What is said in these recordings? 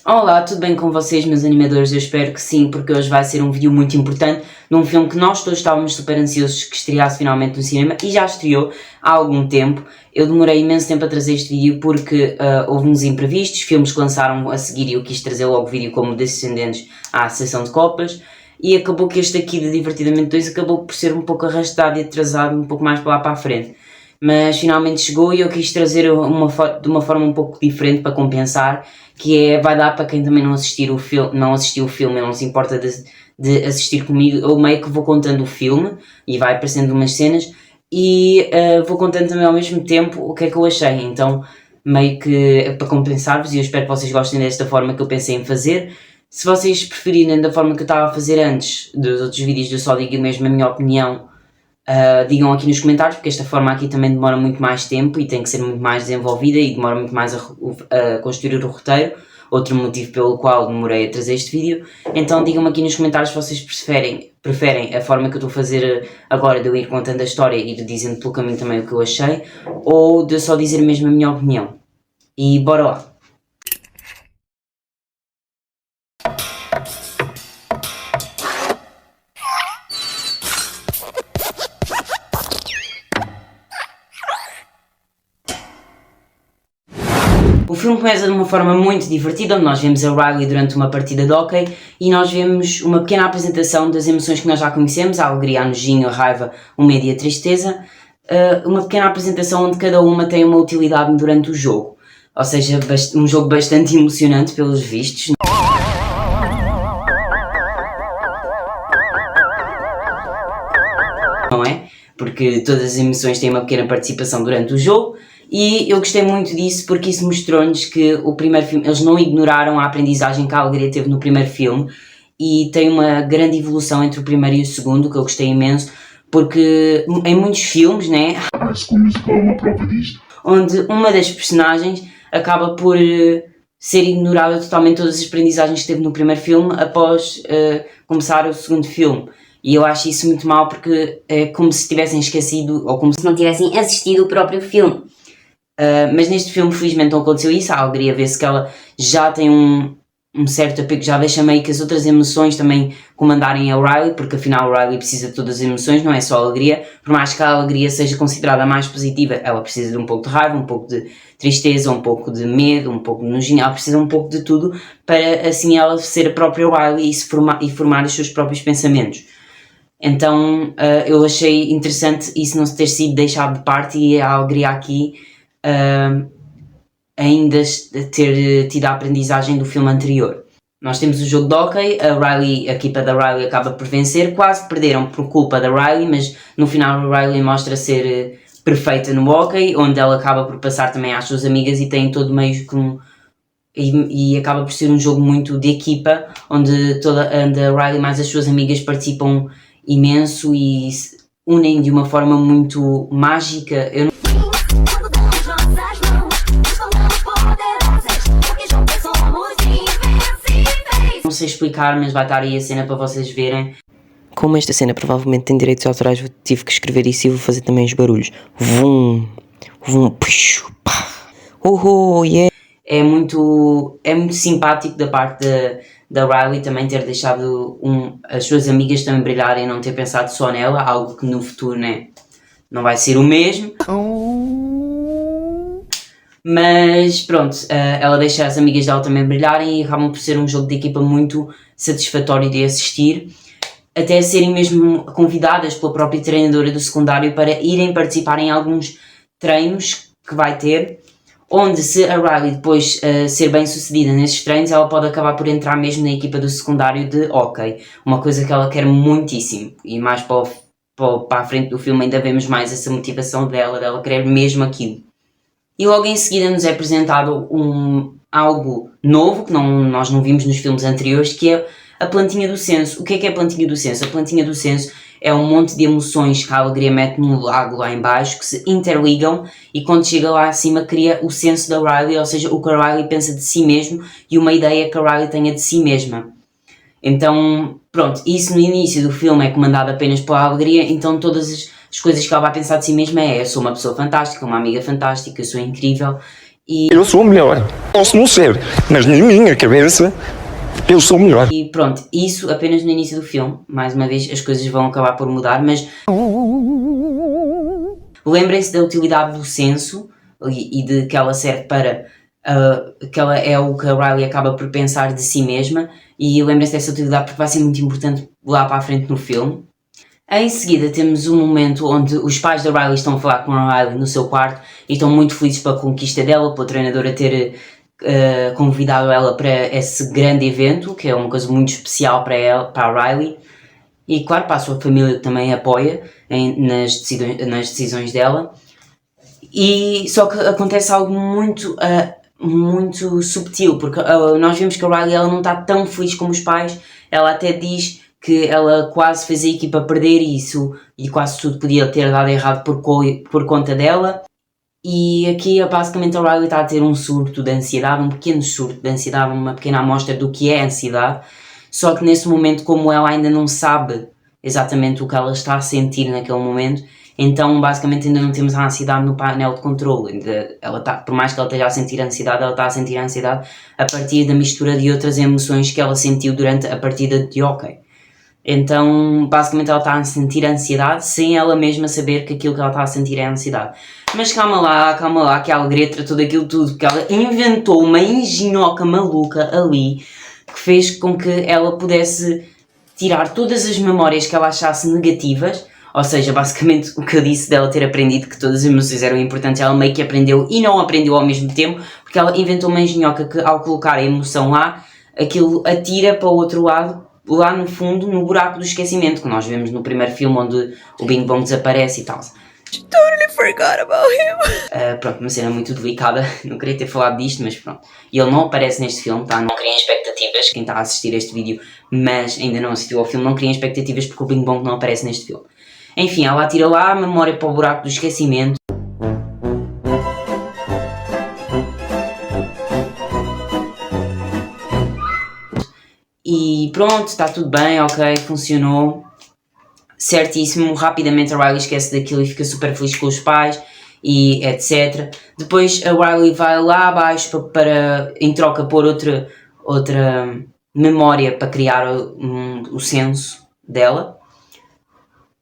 Olá, tudo bem com vocês, meus animadores? Eu espero que sim, porque hoje vai ser um vídeo muito importante num filme que nós todos estávamos super ansiosos que estreasse finalmente no cinema e já estreou há algum tempo. Eu demorei imenso tempo a trazer este vídeo porque houve uns imprevistos, filmes que lançaram a seguir e eu quis trazer logo o vídeo como Descendentes à sessão de copas e acabou que este aqui de Divertidamente 2 acabou por ser um pouco arrastado e atrasado um pouco mais para lá para a frente. Mas finalmente chegou e eu quis trazer de uma forma um pouco diferente para compensar, que é, vai dar para quem também não assistiu o filme e não se importa de assistir comigo, eu meio que vou contando o filme e vai aparecendo umas cenas e vou contando também ao mesmo tempo o que é que eu achei, então meio que é para compensar-vos e eu espero que vocês gostem desta forma que eu pensei em fazer. Se vocês preferirem da forma que eu estava a fazer antes dos outros vídeos, eu só digo mesmo a minha opinião. Digam aqui nos comentários, porque esta forma aqui também demora muito mais tempo e tem que ser muito mais desenvolvida e demora muito mais a construir o roteiro, outro motivo pelo qual demorei a trazer este vídeo. Então digam-me aqui nos comentários se vocês preferem a forma que eu estou a fazer agora de eu ir contando a história e de dizendo pelo caminho também o que eu achei, ou de eu só dizer mesmo a minha opinião. E bora lá! O filme começa de uma forma muito divertida, onde nós vemos a Riley durante uma partida de hóquei e nós vemos uma pequena apresentação das emoções que nós já conhecemos, a alegria, a nojinho, a raiva, o medo e a tristeza, uma pequena apresentação onde cada uma tem uma utilidade durante o jogo, ou seja, um jogo bastante emocionante pelos vistos. Não é? Porque todas as emoções têm uma pequena participação durante o jogo. E eu gostei muito disso porque isso mostrou-nos que o primeiro filme, eles não ignoraram a aprendizagem que a alegria teve no primeiro filme e tem uma grande evolução entre o primeiro e o segundo, que eu gostei imenso, porque em muitos filmes, né, onde uma das personagens acaba por ser ignorada totalmente todas as aprendizagens que teve no primeiro filme após começar o segundo filme. E eu acho isso muito mal porque é como se tivessem esquecido ou como se não tivessem assistido o próprio filme. Mas neste filme felizmente não aconteceu isso, a alegria vê-se que ela já tem um certo apego, já deixa meio que as outras emoções também comandarem a Riley, porque afinal a Riley precisa de todas as emoções, não é só a alegria, por mais que a alegria seja considerada a mais positiva, ela precisa de um pouco de raiva, um pouco de tristeza, um pouco de medo, um pouco de nojinho, ela precisa um pouco de tudo para assim ela ser a própria Riley e formar os seus próprios pensamentos. Então eu achei interessante isso não ter sido deixado de parte e a alegria aqui ainda ter tido a aprendizagem do filme anterior. Nós temos o jogo de hóquei, a equipa da Riley acaba por vencer, quase perderam por culpa da Riley, mas no final a Riley mostra ser perfeita no hóquei, onde ela acaba por passar também às suas amigas e tem todo meio como e acaba por ser um jogo muito de equipa, onde a Riley mais as suas amigas participam imenso e se unem de uma forma muito mágica. Não sei explicar, mas vai estar aí a cena para vocês verem. Como esta cena provavelmente tem direitos autorais, eu tive que escrever isso e vou fazer também os barulhos. Vum, vum, puxo, pá. Yeah. É muito simpático da parte da Riley também ter deixado as suas amigas também brilharem e não ter pensado só nela, algo que no futuro, né, não vai ser o mesmo. Mas pronto, ela deixa as amigas dela também brilharem e acabam por ser um jogo de equipa muito satisfatório de assistir, até serem mesmo convidadas pela própria treinadora do secundário para irem participar em alguns treinos que vai ter, onde se a Riley depois ser bem sucedida nesses treinos, ela pode acabar por entrar mesmo na equipa do secundário de hóquei, uma coisa que ela quer muitíssimo, e mais para a frente do filme ainda vemos mais essa motivação dela querer mesmo aquilo. E logo em seguida nos é apresentado algo novo que nós não vimos nos filmes anteriores, que é a plantinha do senso. O que é a plantinha do senso? A plantinha do senso é um monte de emoções que a alegria mete no lago lá em baixo, que se interligam e quando chega lá acima cria o senso da Riley, ou seja, o que a Riley pensa de si mesmo e uma ideia que a Riley tenha de si mesma. Então, pronto, isso no início do filme é comandado apenas pela alegria, então todas as coisas que ela vai pensar de si mesma eu sou uma pessoa fantástica, uma amiga fantástica, eu sou incrível Eu sou o melhor. Posso não ser, mas na minha cabeça eu sou o melhor. E pronto, isso apenas no início do filme. Mais uma vez as coisas vão acabar por mudar, mas lembrem-se da utilidade do senso e de que ela serve para que ela é o que a Riley acaba por pensar de si mesma, e lembrem-se dessa utilidade porque vai ser muito importante lá para a frente no filme. Em seguida temos um momento onde os pais da Riley estão a falar com a Riley no seu quarto e estão muito felizes pela conquista dela, pela treinadora ter convidado ela para esse grande evento, que é uma coisa muito especial para ela, para a Riley, e claro, para a sua família que também apoia nas decisões dela. E só que acontece algo muito subtil, porque nós vemos que a Riley ela não está tão feliz como os pais. Ela até diz que ela quase fez a equipa perder isso e quase tudo podia ter dado errado por conta dela. E aqui basicamente a Riley está a ter um surto de ansiedade, um pequeno surto de ansiedade, uma pequena amostra do que é ansiedade. Só que nesse momento, como ela ainda não sabe exatamente o que ela está a sentir naquele momento, então basicamente ainda não temos a ansiedade no painel de controle. Por mais que ela esteja a sentir ansiedade, ela está a sentir ansiedade a partir da mistura de outras emoções que ela sentiu durante a partida de hóquei. Então basicamente ela está a sentir ansiedade sem ela mesma saber que aquilo que ela está a sentir é ansiedade. Mas calma lá, que a alegria tratou daquilo tudo, porque ela inventou uma engenhoca maluca ali que fez com que ela pudesse tirar todas as memórias que ela achasse negativas. Ou seja, basicamente o que eu disse dela ter aprendido que todas as emoções eram importantes, ela meio que aprendeu e não aprendeu ao mesmo tempo, porque ela inventou uma engenhoca que ao colocar a emoção lá, aquilo atira para o outro lado, lá no fundo, no buraco do esquecimento, que nós vemos no primeiro filme onde o Bing Bong desaparece e tal. Totally forgot about him. Pronto, uma cena muito delicada, não queria ter falado disto, mas pronto. E ele não aparece neste filme, tá? Não criem expectativas, quem está a assistir este vídeo, mas ainda não assistiu ao filme, não criem expectativas porque o Bing Bong não aparece neste filme. Enfim, ela atira lá a memória para o buraco do esquecimento. E pronto, está tudo bem, ok, funcionou. Certíssimo, rapidamente a Riley esquece daquilo e fica super feliz com os pais e etc. Depois a Riley vai lá abaixo em troca pôr outra memória para criar o senso dela.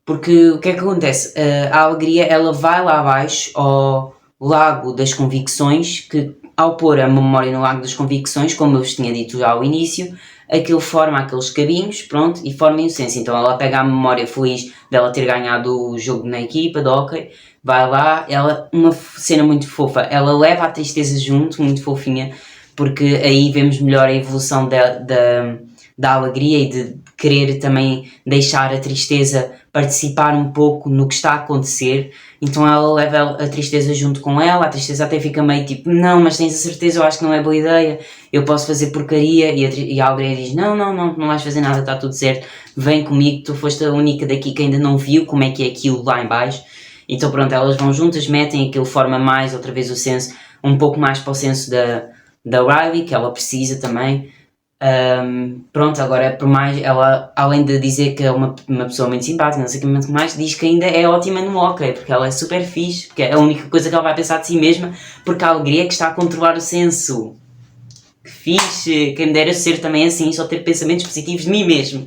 Porque o que é que acontece? A alegria ela vai lá abaixo ao lago das convicções, que ao pôr a memória no lago das convicções, como eu vos tinha dito já ao início, aquilo forma aqueles cabinhos, pronto, e forma o senso. Então ela pega a memória feliz dela ter ganhado o jogo na equipa de hóquei, vai lá, uma cena muito fofa, ela leva a tristeza junto, muito fofinha, porque aí vemos melhor a evolução da alegria e de querer também deixar a tristeza participar um pouco no que está a acontecer. Então ela leva a tristeza junto com ela, a tristeza até fica meio tipo, não, mas tens a certeza, eu acho que não é boa ideia, eu posso fazer porcaria, e a alegria diz, não vais fazer nada, está tudo certo, vem comigo, tu foste a única daqui que ainda não viu como é que é aquilo lá em baixo. Então pronto, elas vão juntas, metem aquilo, forma mais outra vez o senso, um pouco mais para o senso da Riley, que ela precisa também. Pronto, agora por mais ela, além de dizer que é uma pessoa muito simpática, não sei o que mais, diz que ainda é ótima no hóquei, porque ela é super fixe, porque é a única coisa que ela vai pensar de si mesma, porque a alegria é que está a controlar o senso. Que fixe, quem me dera ser também assim, só ter pensamentos positivos de mim mesmo.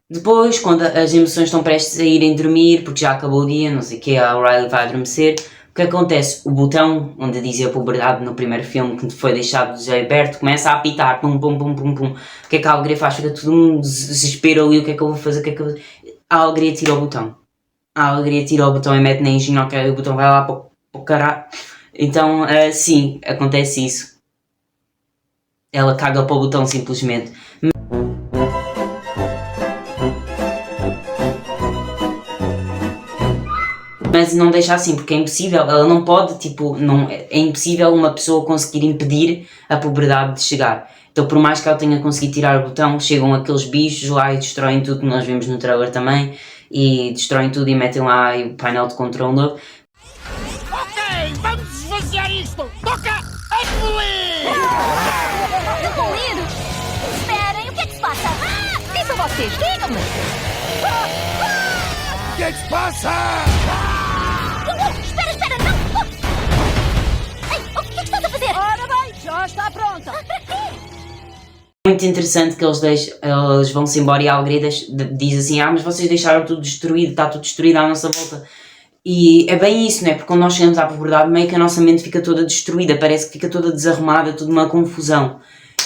Depois, quando as emoções estão prestes a irem dormir, porque já acabou o dia, não sei o que, a Riley vai adormecer, o que acontece? O botão onde dizia puberdade no primeiro filme, que foi deixado desaberto, começa a apitar, pum pum pum pum pum. O que é que a alegria faz? Fica tudo um desespero ali, o que é que eu vou fazer, A alegria tira o botão. A alegria tira o botão e mete na engenhoca, o botão vai lá para o caralho. Então, sim, acontece isso. Ela caga para o botão simplesmente. Mas não deixa assim, porque é impossível, ela não pode, é impossível uma pessoa conseguir impedir a puberdade de chegar. Então por mais que ela tenha conseguido tirar o botão, chegam aqueles bichos lá e destroem tudo, que nós vimos no trailer também, e destroem tudo e metem lá o painel de controle novo. Ok, vamos esvaziar isto! Toca a demolir! Demolir? Esperem, o que é que se passa? Quem são vocês? Digam-me! O que é que se passa? Espera, não! Ei, o que é que estás a fazer? está pronta. Muito interessante que eles vão-se embora e a Alegria diz assim, mas vocês deixaram tudo destruído, está tudo destruído à nossa volta. E é bem isso, não é? Porque quando nós chegamos à puberdade, meio que a nossa mente fica toda destruída, parece que fica toda desarrumada, tudo uma confusão.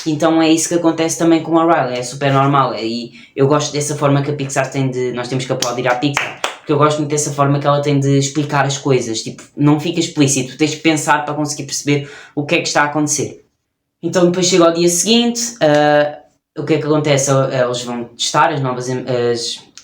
Então é isso que acontece também com a Riley, é super normal. E eu gosto dessa forma que a Pixar tem de... Nós temos que aplaudir à Pixar, porque eu gosto muito dessa forma que ela tem de explicar as coisas. Tipo, não fica explícito, tens que pensar para conseguir perceber o que é que está a acontecer. Então depois chega ao dia seguinte, o que é que acontece? Eles vão testar as novas...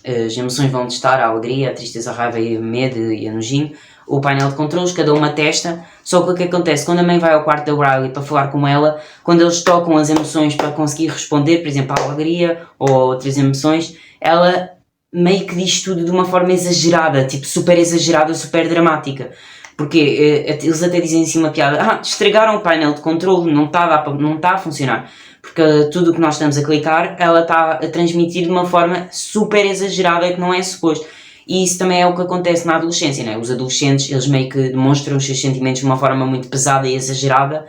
As emoções vão testar a alegria, a tristeza, a raiva, e o medo e a nojinho, o painel de controles, cada uma testa, só que o que acontece? Quando a mãe vai ao quarto da Riley para falar com ela, quando eles tocam as emoções para conseguir responder, por exemplo, a alegria ou outras emoções, ela meio que diz tudo de uma forma exagerada, tipo super exagerada, super dramática. Porque eles até dizem assim uma piada, estragaram o painel de controle, não está a funcionar. Porque tudo o que nós estamos a clicar, ela está a transmitir de uma forma super exagerada que não é suposto. E isso também é o que acontece na adolescência, né? Os adolescentes, eles meio que demonstram os seus sentimentos de uma forma muito pesada e exagerada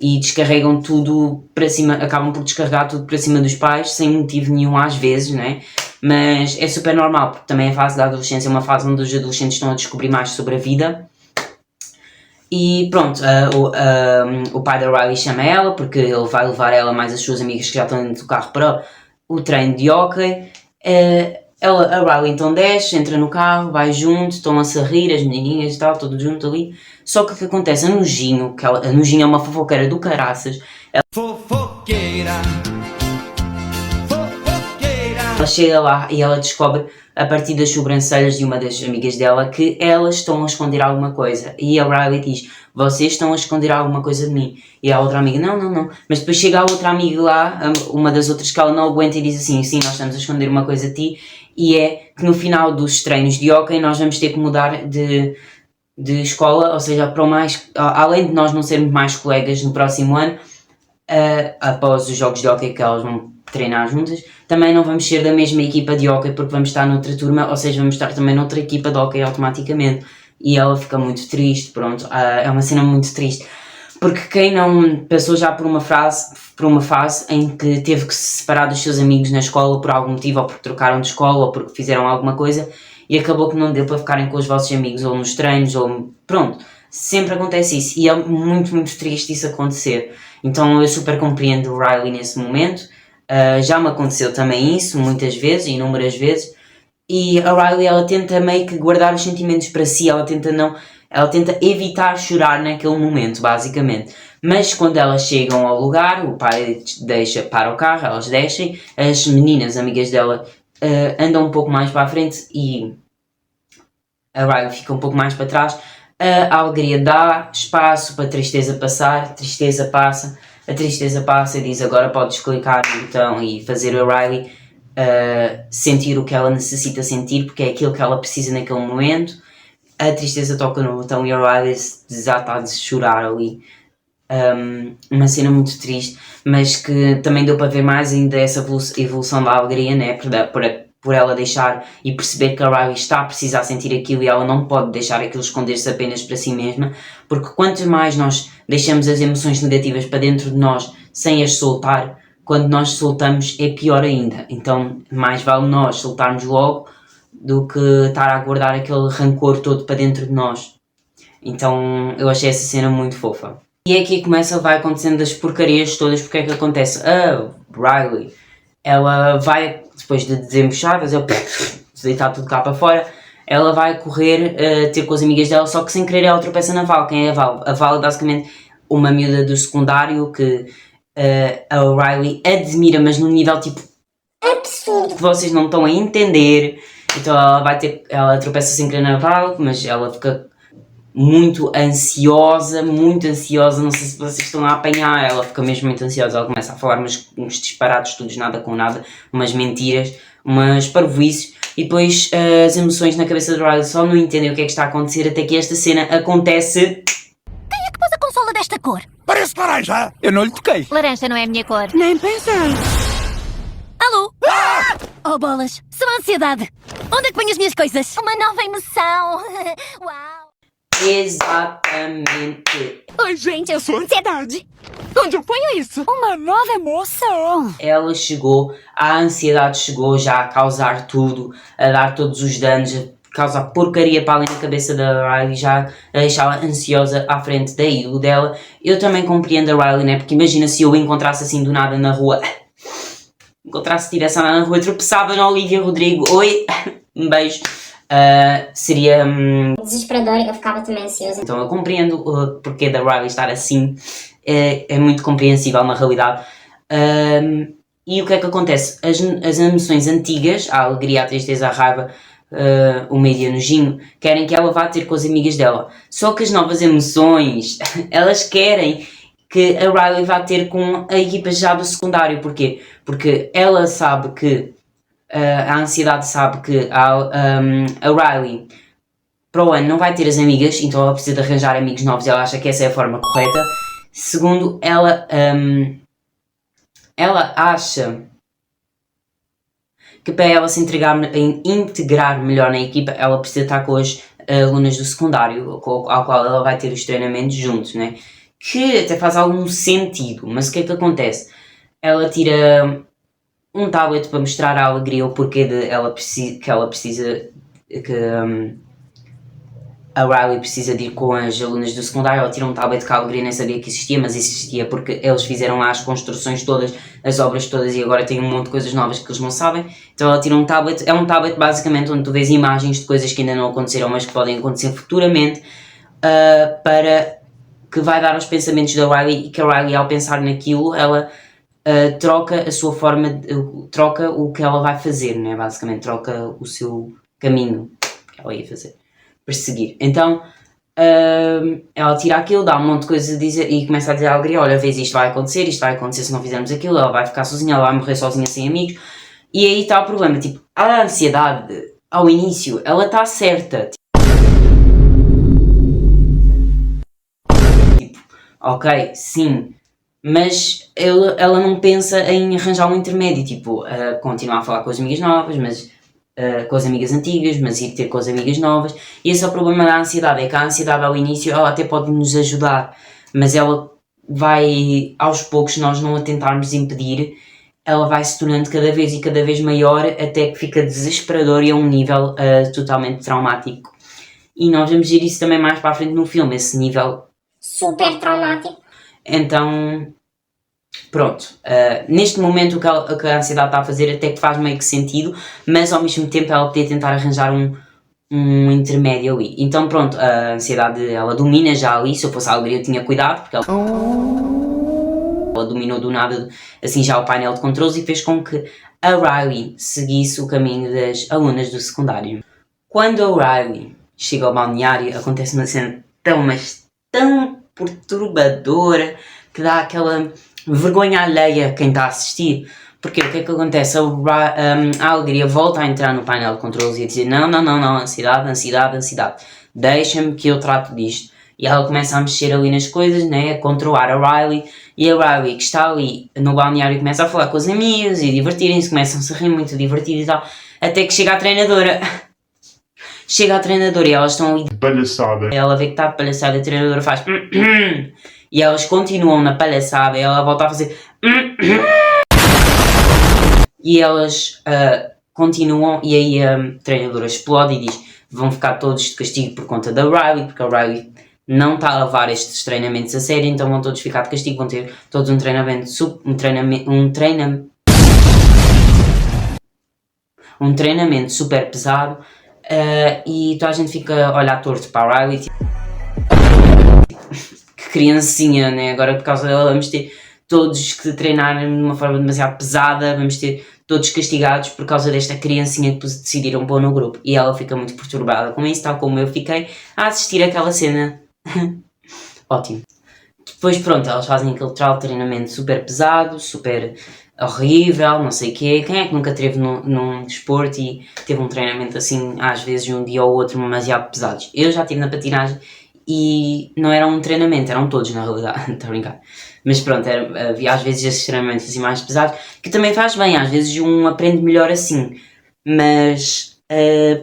e descarregam tudo para cima, acabam por descarregar tudo para cima dos pais, sem motivo nenhum às vezes, né? Mas é super normal, porque também a fase da adolescência é uma fase onde os adolescentes estão a descobrir mais sobre a vida. E pronto, o pai da Riley chama ela, porque ele vai levar ela mais as suas amigas que já estão dentro do carro para o treino de hóquei. A Riley então desce, entra no carro, vai junto, estão-se a rir, as menininhas e tal, tudo junto ali. Só que o que acontece? A Nojinho, a Nojinho é uma fofoqueira do caraças. Fofoqueira. Ela chega lá e ela descobre, a partir das sobrancelhas de uma das amigas dela, que elas estão a esconder alguma coisa. E a Riley diz, vocês estão a esconder alguma coisa de mim. E a outra amiga, não. Mas depois chega a outra amiga lá, uma das outras que ela não aguenta e diz assim, sim, nós estamos a esconder uma coisa de ti. E é que no final dos treinos de hóquei nós vamos ter que mudar de escola, ou seja, para o mais, além de nós não sermos mais colegas no próximo ano, após os jogos de hóquei que elas vão treinar juntas, também não vamos ser da mesma equipa de hóquei porque vamos estar noutra turma, ou seja, vamos estar também noutra equipa de hóquei automaticamente. E ela fica muito triste, pronto, é uma cena muito triste, porque quem não passou já por uma fase em que teve que se separar dos seus amigos na escola por algum motivo, ou porque trocaram de escola, ou porque fizeram alguma coisa, e acabou que não deu para ficarem com os vossos amigos, ou nos treinos, ou pronto, sempre acontece isso, e é muito, muito triste isso acontecer. Então eu super compreendo o Riley nesse momento. Já me aconteceu também isso, muitas vezes, inúmeras vezes, e a Riley, ela tenta meio que guardar os sentimentos para si, ela tenta evitar chorar naquele momento, basicamente. Mas quando elas chegam ao lugar, o pai para o carro, elas descem, as meninas, amigas dela, andam um pouco mais para a frente e a Riley fica um pouco mais para trás. A alegria dá espaço para a tristeza passar, a tristeza passa e diz, agora podes clicar no botão e fazer a Riley sentir o que ela necessita sentir, porque é aquilo que ela precisa naquele momento. A tristeza toca no botão e a Riley desata a chorar ali. Uma cena muito triste, mas que também deu para ver mais ainda essa evolução da alegria, né? Por ela deixar e perceber que a Riley está a precisar sentir aquilo e ela não pode deixar aquilo esconder-se apenas para si mesma, porque quanto mais nós deixamos as emoções negativas para dentro de nós sem as soltar, quando nós soltamos é pior ainda. Então mais vale nós soltarmos logo do que estar a guardar aquele rancor todo para dentro de nós. Então eu achei essa cena muito fofa. E é aqui que vai acontecendo as porcarias todas, porque é que acontece? A Riley, ela vai, depois de desembuchar, deitar tudo cá para fora, ela vai correr ter com as amigas dela, só que sem querer ela tropeça na Val. Quem é a Val? A Val é basicamente uma miúda do secundário que a Riley admira, mas num nível tipo absurdo que vocês não estão a entender. Então ela tropeça sem querer na Val, mas ela fica muito ansiosa, não sei se vocês estão a apanhar, ela fica mesmo muito ansiosa, ela começa a falar uns disparates, todos nada com nada, umas mentiras, umas parvoíces, e depois as emoções na cabeça de Riley só não entendem o que é que está a acontecer, até que esta cena acontece. Quem é que pôs a consola desta cor? Parece laranja! Eu não lhe toquei! Laranja não é a minha cor. Nem pensar! Alô? Oh, bolas, só ansiedade. Onde é que põe as minhas coisas? Uma nova emoção. Uau! Exatamente. Ai, gente, eu sou ansiedade. Onde eu ponho isso? Uma nova emoção. Ela chegou, a ansiedade chegou já a causar tudo, a dar todos os danos, a causar porcaria para ali na cabeça da Riley, já a deixá-la ansiosa à frente da ídolo dela. Eu também compreendo a Riley, né? Porque imagina se eu encontrasse assim do nada na rua, encontrasse tivesse andar na rua, tropeçava na Olivia Rodrigo, oi, um beijo. Seria desesperador e eu ficava também ansiosa. Então eu compreendo o porquê da Riley estar assim, é muito compreensível na realidade. E o que é que acontece? As emoções antigas, a alegria, a tristeza, a raiva, o medo e o nojinho, querem que ela vá ter com as amigas dela. Só que as novas emoções, elas querem que a Riley vá ter com a equipa já do secundário. Porquê? Porque ela sabe que a ansiedade sabe que a Riley para o ano não vai ter as amigas, então ela precisa de arranjar amigos novos e ela acha que essa é a forma correta. Segundo, ela acha que para ela se integrar melhor na equipa, ela precisa estar com as alunas do secundário, ao qual ela vai ter os treinamentos juntos, né? Que até faz algum sentido, mas o que é que acontece? Ela tira um tablet para mostrar a alegria, o porquê de a Riley precisa de ir com as alunas do secundário. Ela tira um tablet que a alegria nem sabia que existia, mas existia porque eles fizeram lá as construções todas, as obras todas, e agora tem um monte de coisas novas que eles não sabem. Então ela tira um tablet, é um tablet basicamente onde tu vês imagens de coisas que ainda não aconteceram, mas que podem acontecer futuramente, para que vai dar aos pensamentos da Riley, e que a Riley, ao pensar naquilo, ela troca a sua forma, troca o que ela vai fazer, né? Basicamente troca o seu caminho que ela ia fazer, perseguir. Então ela tira aquilo, dá um monte de coisas a dizer e começa a dizer à alegria: olha, vês, isto vai acontecer se não fizermos aquilo, ela vai ficar sozinha, ela vai morrer sozinha sem amigos. E aí está o problema, tipo, a ansiedade ao início, ela está certa, tipo, ok, sim, mas ela não pensa em arranjar um intermédio, tipo, continuar a falar com as amigas novas, mas com as amigas antigas, mas ir ter com as amigas novas. E esse é o problema da ansiedade, é que a ansiedade ao início ela até pode nos ajudar, mas ela vai, aos poucos, nós não a tentarmos impedir, ela vai se tornando cada vez maior, até que fica desesperador e a um nível totalmente traumático. E nós vamos ver isso também mais para a frente no filme, esse nível super traumático. Então, pronto, neste momento o que a ansiedade está a fazer até que faz meio que sentido, mas ao mesmo tempo ela podia tentar arranjar um intermédio ali. Então pronto, a ansiedade ela domina já ali. Se eu fosse a alegria eu tinha cuidado, porque ela dominou do nada assim já o painel de controles e fez com que a Riley seguisse o caminho das alunas do secundário. Quando a Riley chega ao balneário, acontece uma cena tão perturbadora que dá aquela vergonha alheia a quem está a assistir. Porque o que é que acontece? A alegria volta a entrar no painel de controles e a dizer: não, ansiedade, deixa-me que eu trato disto. E ela começa a mexer ali nas coisas, né, a controlar a Riley, e a Riley, que está ali no balneário, começa a falar com as amigas e divertirem-se, começam-se a rir muito divertido e tal, até que chega a treinadora. Chega a treinadora e elas estão ali de palhaçada. Ela vê que está de palhaçada e a treinadora faz e elas continuam na palhaçada e ela volta a fazer e elas continuam, e aí a treinadora explode e diz: vão ficar todos de castigo por conta da Riley, porque a Riley não está a levar estes treinamentos a sério, então vão todos ficar de castigo, vão ter todos um treinamento super pesado. E toda a gente fica a olhar torto para a Riley, tipo, que criancinha, né? Agora por causa dela vamos ter todos que treinar de uma forma demasiado pesada, vamos ter todos castigados por causa desta criancinha que decidiram pôr no grupo. E ela fica muito perturbada com isso, tal como eu fiquei a assistir aquela cena. Ótimo. Depois pronto, elas fazem aquele treinamento super pesado, super horrível, não sei o quê. Quem é que nunca esteve num desporto e teve um treinamento assim, às vezes um dia ou outro, demasiado pesados? Eu já estive na patinagem e não era um treinamento, eram todos na realidade, estou a brincar. Mas pronto, havia às vezes esses treinamentos assim mais pesados, que também faz bem, às vezes um aprende melhor assim. Mas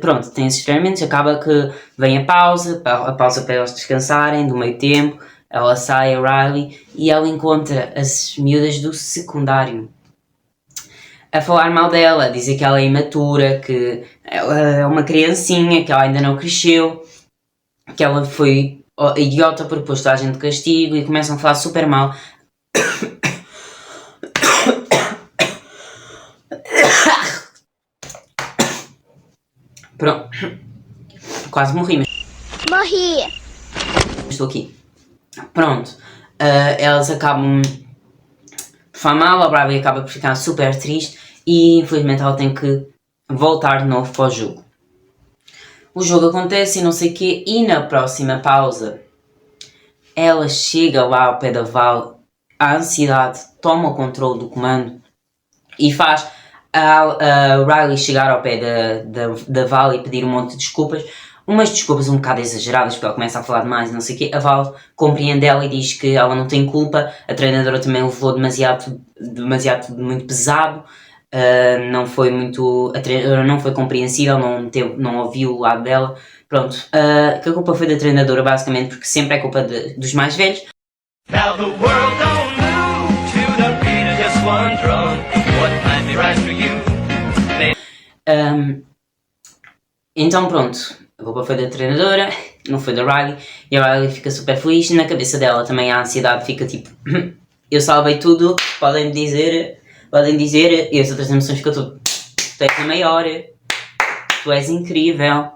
Pronto, tem esses treinamentos, acaba que vem a pausa para elas descansarem do meio tempo, ela sai, a Riley, e ela encontra as miúdas do secundário a falar mal dela, a dizer que ela é imatura, que ela é uma criancinha, que ela ainda não cresceu, que ela foi idiota por pôr a gente de castigo, e começam a falar super mal. Pronto, quase morri, mas Morri. estou aqui. Pronto, elas acabam por falar mal, a Bradley acaba por ficar super triste e infelizmente ela tem que voltar de novo para o jogo. O jogo acontece e não sei o quê, e na próxima pausa ela chega lá ao pé da Val, a ansiedade toma o controle do comando e faz a Riley chegar ao pé da Val e pedir um monte de desculpas, umas desculpas um bocado exageradas, porque ela começa a falar demais e não sei o quê. A Val compreende ela e diz que ela não tem culpa, a treinadora também levou demasiado muito pesado, não foi muito, a treinadora não foi compreensível, não ouviu o lado dela. Pronto, que a culpa foi da treinadora basicamente, porque sempre é culpa dos mais velhos. Now the world don't move to the beat of just one drum. What might be right for you? Então pronto, a culpa foi da treinadora, não foi da Riley, e a Riley fica super feliz, e na cabeça dela também a ansiedade fica tipo, eu salvei tudo, podem dizer, e as outras emoções ficam tudo, tu és a maior, tu és incrível.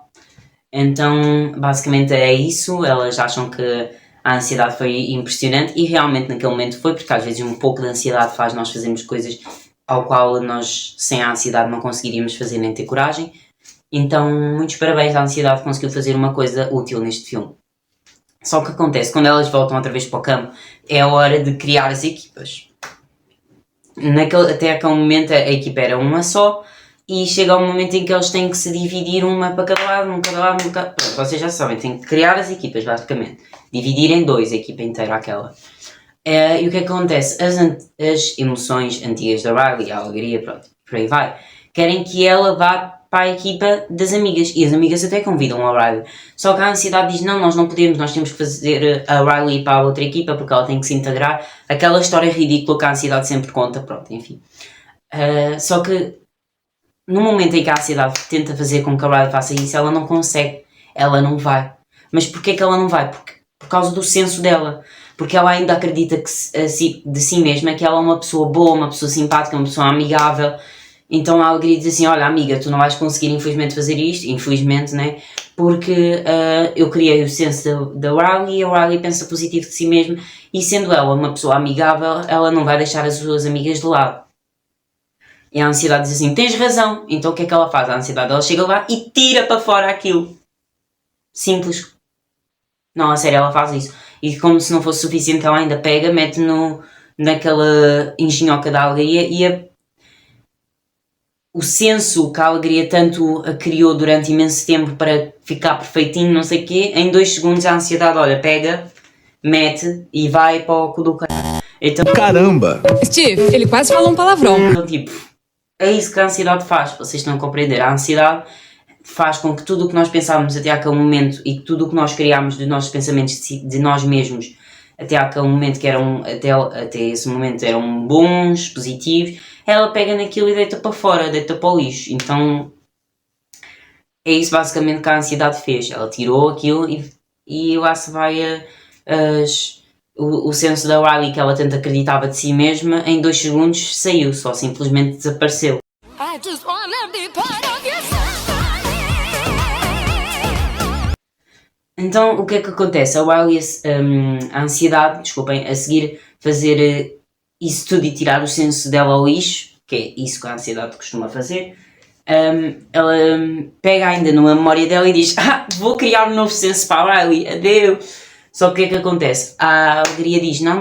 Então basicamente é isso, elas acham que a ansiedade foi impressionante, e realmente naquele momento foi, porque às vezes um pouco de ansiedade faz nós fazermos coisas ao qual nós sem a ansiedade não conseguiríamos fazer nem ter coragem. Então, muitos parabéns, a ansiedade conseguiu fazer uma coisa útil neste filme. Só que acontece, quando elas voltam outra vez para o campo, é a hora de criar as equipas. Até aquele momento a equipa era uma só, e chega um momento em que eles têm que se dividir uma para cada lado, Pronto, vocês já sabem, têm que criar as equipas, basicamente. Dividir em dois a equipa inteira, aquela. E o que acontece? As emoções antigas da Riley, a alegria, pronto, por aí vai, querem que ela vá para a equipa das amigas, e as amigas até convidam a Riley, só que a ansiedade diz não, nós não podemos, nós temos que fazer a Riley para a outra equipa porque ela tem que se integrar, aquela história ridícula que a ansiedade sempre conta, pronto, enfim. Só que no momento em que a ansiedade tenta fazer com que a Riley faça isso, ela não consegue, ela não vai. Mas porquê que ela não vai? Por causa do senso dela, porque ela ainda acredita de si mesma que ela é uma pessoa boa, uma pessoa simpática, uma pessoa amigável. Então a alegria diz assim, olha amiga, tu não vais conseguir infelizmente fazer isto, infelizmente, né? Porque eu criei o senso da Riley, e a Riley pensa positivo de si mesma, e sendo ela uma pessoa amigável, ela não vai deixar as suas amigas de lado. E a ansiedade diz assim, tens razão. Então o que é que ela faz? A ansiedade, ela chega lá e tira para fora aquilo. Simples. Não, a sério, ela faz isso. E como se não fosse suficiente, ela ainda pega, mete naquela engenhoca da alegria, e o senso que a alegria tanto a criou durante imenso tempo para ficar perfeitinho, não sei o quê, em 2 segundos a ansiedade, olha, pega, mete e vai para o cu do caralho. Então, Caramba! Steve, ele quase falou um palavrão. tipo, é isso que a ansiedade faz, vocês estão a compreender. A ansiedade faz com que tudo o que nós pensávamos até aquele momento e tudo o que nós criámos dos nossos pensamentos de nós mesmos até aquele momento, que eram, até esse momento eram bons, positivos, ela pega naquilo e deita para fora, deita para o lixo. Então é isso basicamente que a ansiedade fez. Ela tirou aquilo e lá se vai o senso da Riley, que ela tanto acreditava de si mesma, em 2 segundos saiu, só simplesmente desapareceu. I just wanna be part of your side. Então o que é que acontece? A Riley, a ansiedade, desculpem, a seguir fazer isso tudo e tirar o senso dela ao lixo, que é isso que a ansiedade costuma fazer, ela pega ainda numa memória dela e diz, vou criar um novo senso para a Riley, adeus. Só que o que é que acontece? A alegria diz, não,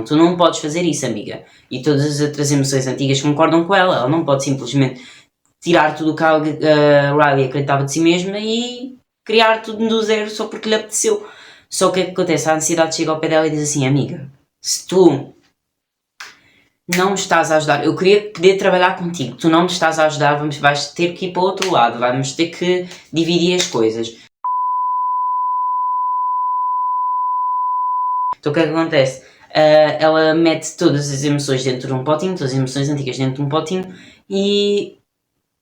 tu não podes fazer isso, amiga. E todas as outras emoções antigas concordam com ela não pode simplesmente tirar tudo o que a Riley acreditava de si mesma e criar tudo do zero só porque lhe apeteceu. Só que o que é que acontece? A ansiedade chega ao pé dela e diz assim, amiga, se tu não me estás a ajudar, eu queria poder trabalhar contigo, tu não me estás a ajudar, vais ter que ir para o outro lado, vamos ter que dividir as coisas. Então o que é que acontece? Ela mete todas as emoções dentro de um potinho, todas as emoções antigas dentro de um potinho, e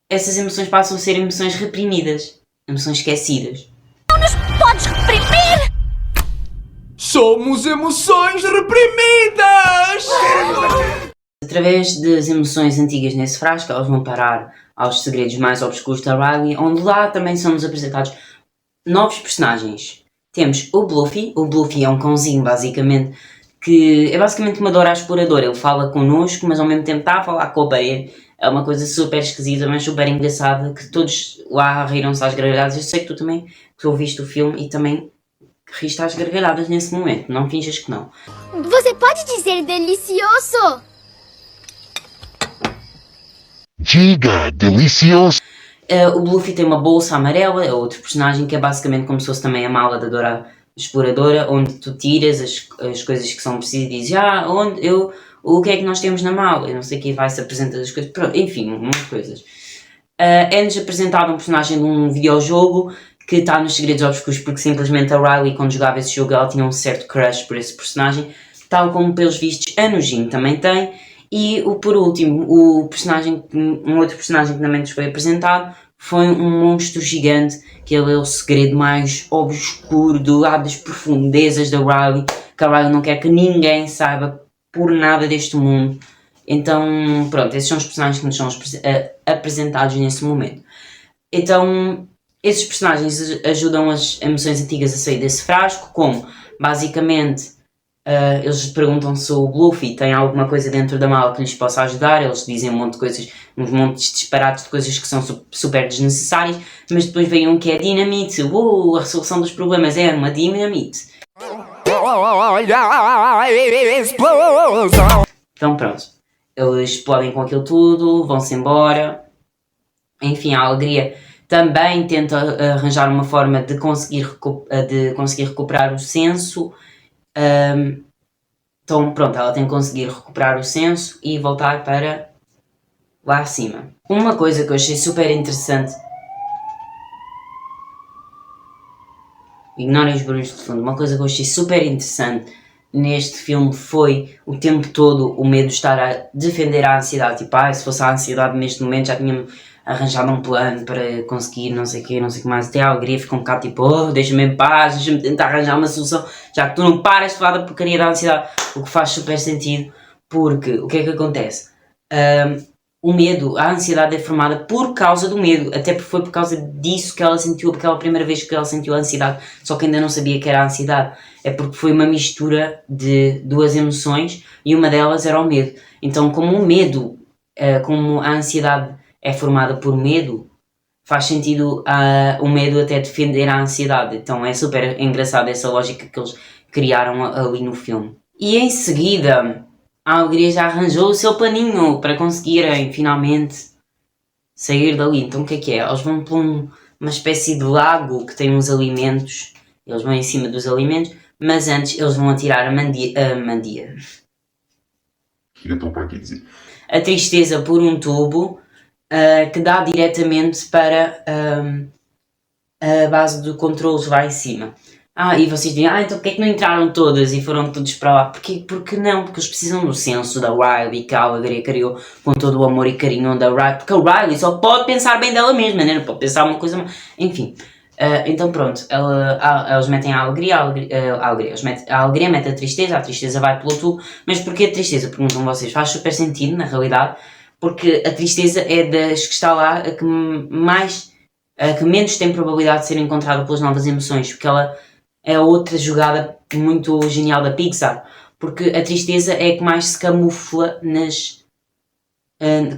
essas emoções passam a ser emoções reprimidas, emoções esquecidas. Não nos podes reprimir! Somos emoções reprimidas! Através das emoções antigas nesse frasco, elas vão parar aos segredos mais obscuros da Riley, onde lá também são-nos apresentados novos personagens. Temos o Bluffy é um cãozinho basicamente, que é basicamente uma Dora exploradora, ele fala connosco, mas ao mesmo tempo está a falar com a parede. É uma coisa super esquisita, mas super engraçada, que todos lá riram-se às gargalhadas. Eu sei que tu também, que ouviste o filme e também riste às gargalhadas nesse momento, não finjas que não. Você pode dizer delicioso? Diga, delicioso. O Bluffy tem uma bolsa amarela, é outro personagem que é basicamente como se fosse também a mala da Dora Exploradora, onde tu tiras as coisas que são precisas e dizes, o que é que nós temos na mala? Eu não sei quem vai-se apresentar as coisas, pronto, enfim, um monte de coisas. É-nos apresentado um personagem de um videojogo que está nos segredos obscuros porque simplesmente a Riley, quando jogava esse jogo, ela tinha um certo crush por esse personagem, tal como pelos vistos a Nojin também tem. E por último, um outro personagem que também nos foi apresentado foi um monstro gigante, que ele é o segredo mais obscuro lá das profundezas da Riley, que a Riley não quer que ninguém saiba por nada deste mundo. Então, pronto, esses são os personagens que nos são apresentados nesse momento. Então, esses personagens ajudam as emoções antigas a sair desse frasco, como, basicamente, eles perguntam se o Bluffy tem alguma coisa dentro da mala que lhes possa ajudar, eles dizem um monte de coisas, uns montes disparates de coisas que são super desnecessárias, mas depois vem um que é dinamite, a resolução dos problemas é uma dinamite. Então pronto, eles explodem com aquilo tudo, vão-se embora, enfim, a Alegria também tenta arranjar uma forma de conseguir recuperar o senso. Então pronto, ela tem que conseguir recuperar o senso e voltar para lá acima. Uma coisa que eu achei super interessante, ignorem os barulhos de fundo, uma coisa que eu achei super interessante neste filme foi o tempo todo o medo de estar a defender a ansiedade, tipo, se fosse a ansiedade neste momento já tinha arranjado um plano para conseguir não sei o que mais, até a Alegria fica um bocado tipo, deixa-me em paz, deixa-me tentar arranjar uma solução, já que tu não paras de falar da porcaria da ansiedade, o que faz super sentido, porque o que é que acontece? O medo, a ansiedade é formada por causa do medo, até porque foi por causa disso que ela sentiu, aquela primeira vez que ela sentiu a ansiedade, só que ainda não sabia que era a ansiedade, é porque foi uma mistura de duas emoções e uma delas era o medo. Então como o medo, como a ansiedade é formada por medo, faz sentido o medo até defender a ansiedade. Então é super engraçado essa lógica que eles criaram ali no filme. E em seguida, a Alegria já arranjou o seu planinho para conseguirem finalmente sair dali. Então o que é? Eles vão para uma espécie de lago que tem uns alimentos, eles vão em cima dos alimentos, mas antes eles vão atirar a tristeza por um tubo que dá diretamente para a base de controles lá em cima. E vocês dizem, então porque é que não entraram todas e foram todos para lá? Porque não? Porque eles precisam do senso da Riley, que a Alegria criou com todo o amor e carinho da Riley, porque a Riley só pode pensar bem dela mesma, né? Não pode pensar uma coisa... Enfim, então pronto, eles metem a Alegria, a Alegria mete a tristeza vai pelo tubo, mas porquê a tristeza? Perguntam vocês, faz super sentido na realidade, porque a tristeza é das que está lá a que menos tem probabilidade de ser encontrada pelas novas emoções, porque ela é outra jogada muito genial da Pixar, porque a tristeza é a que mais se camufla que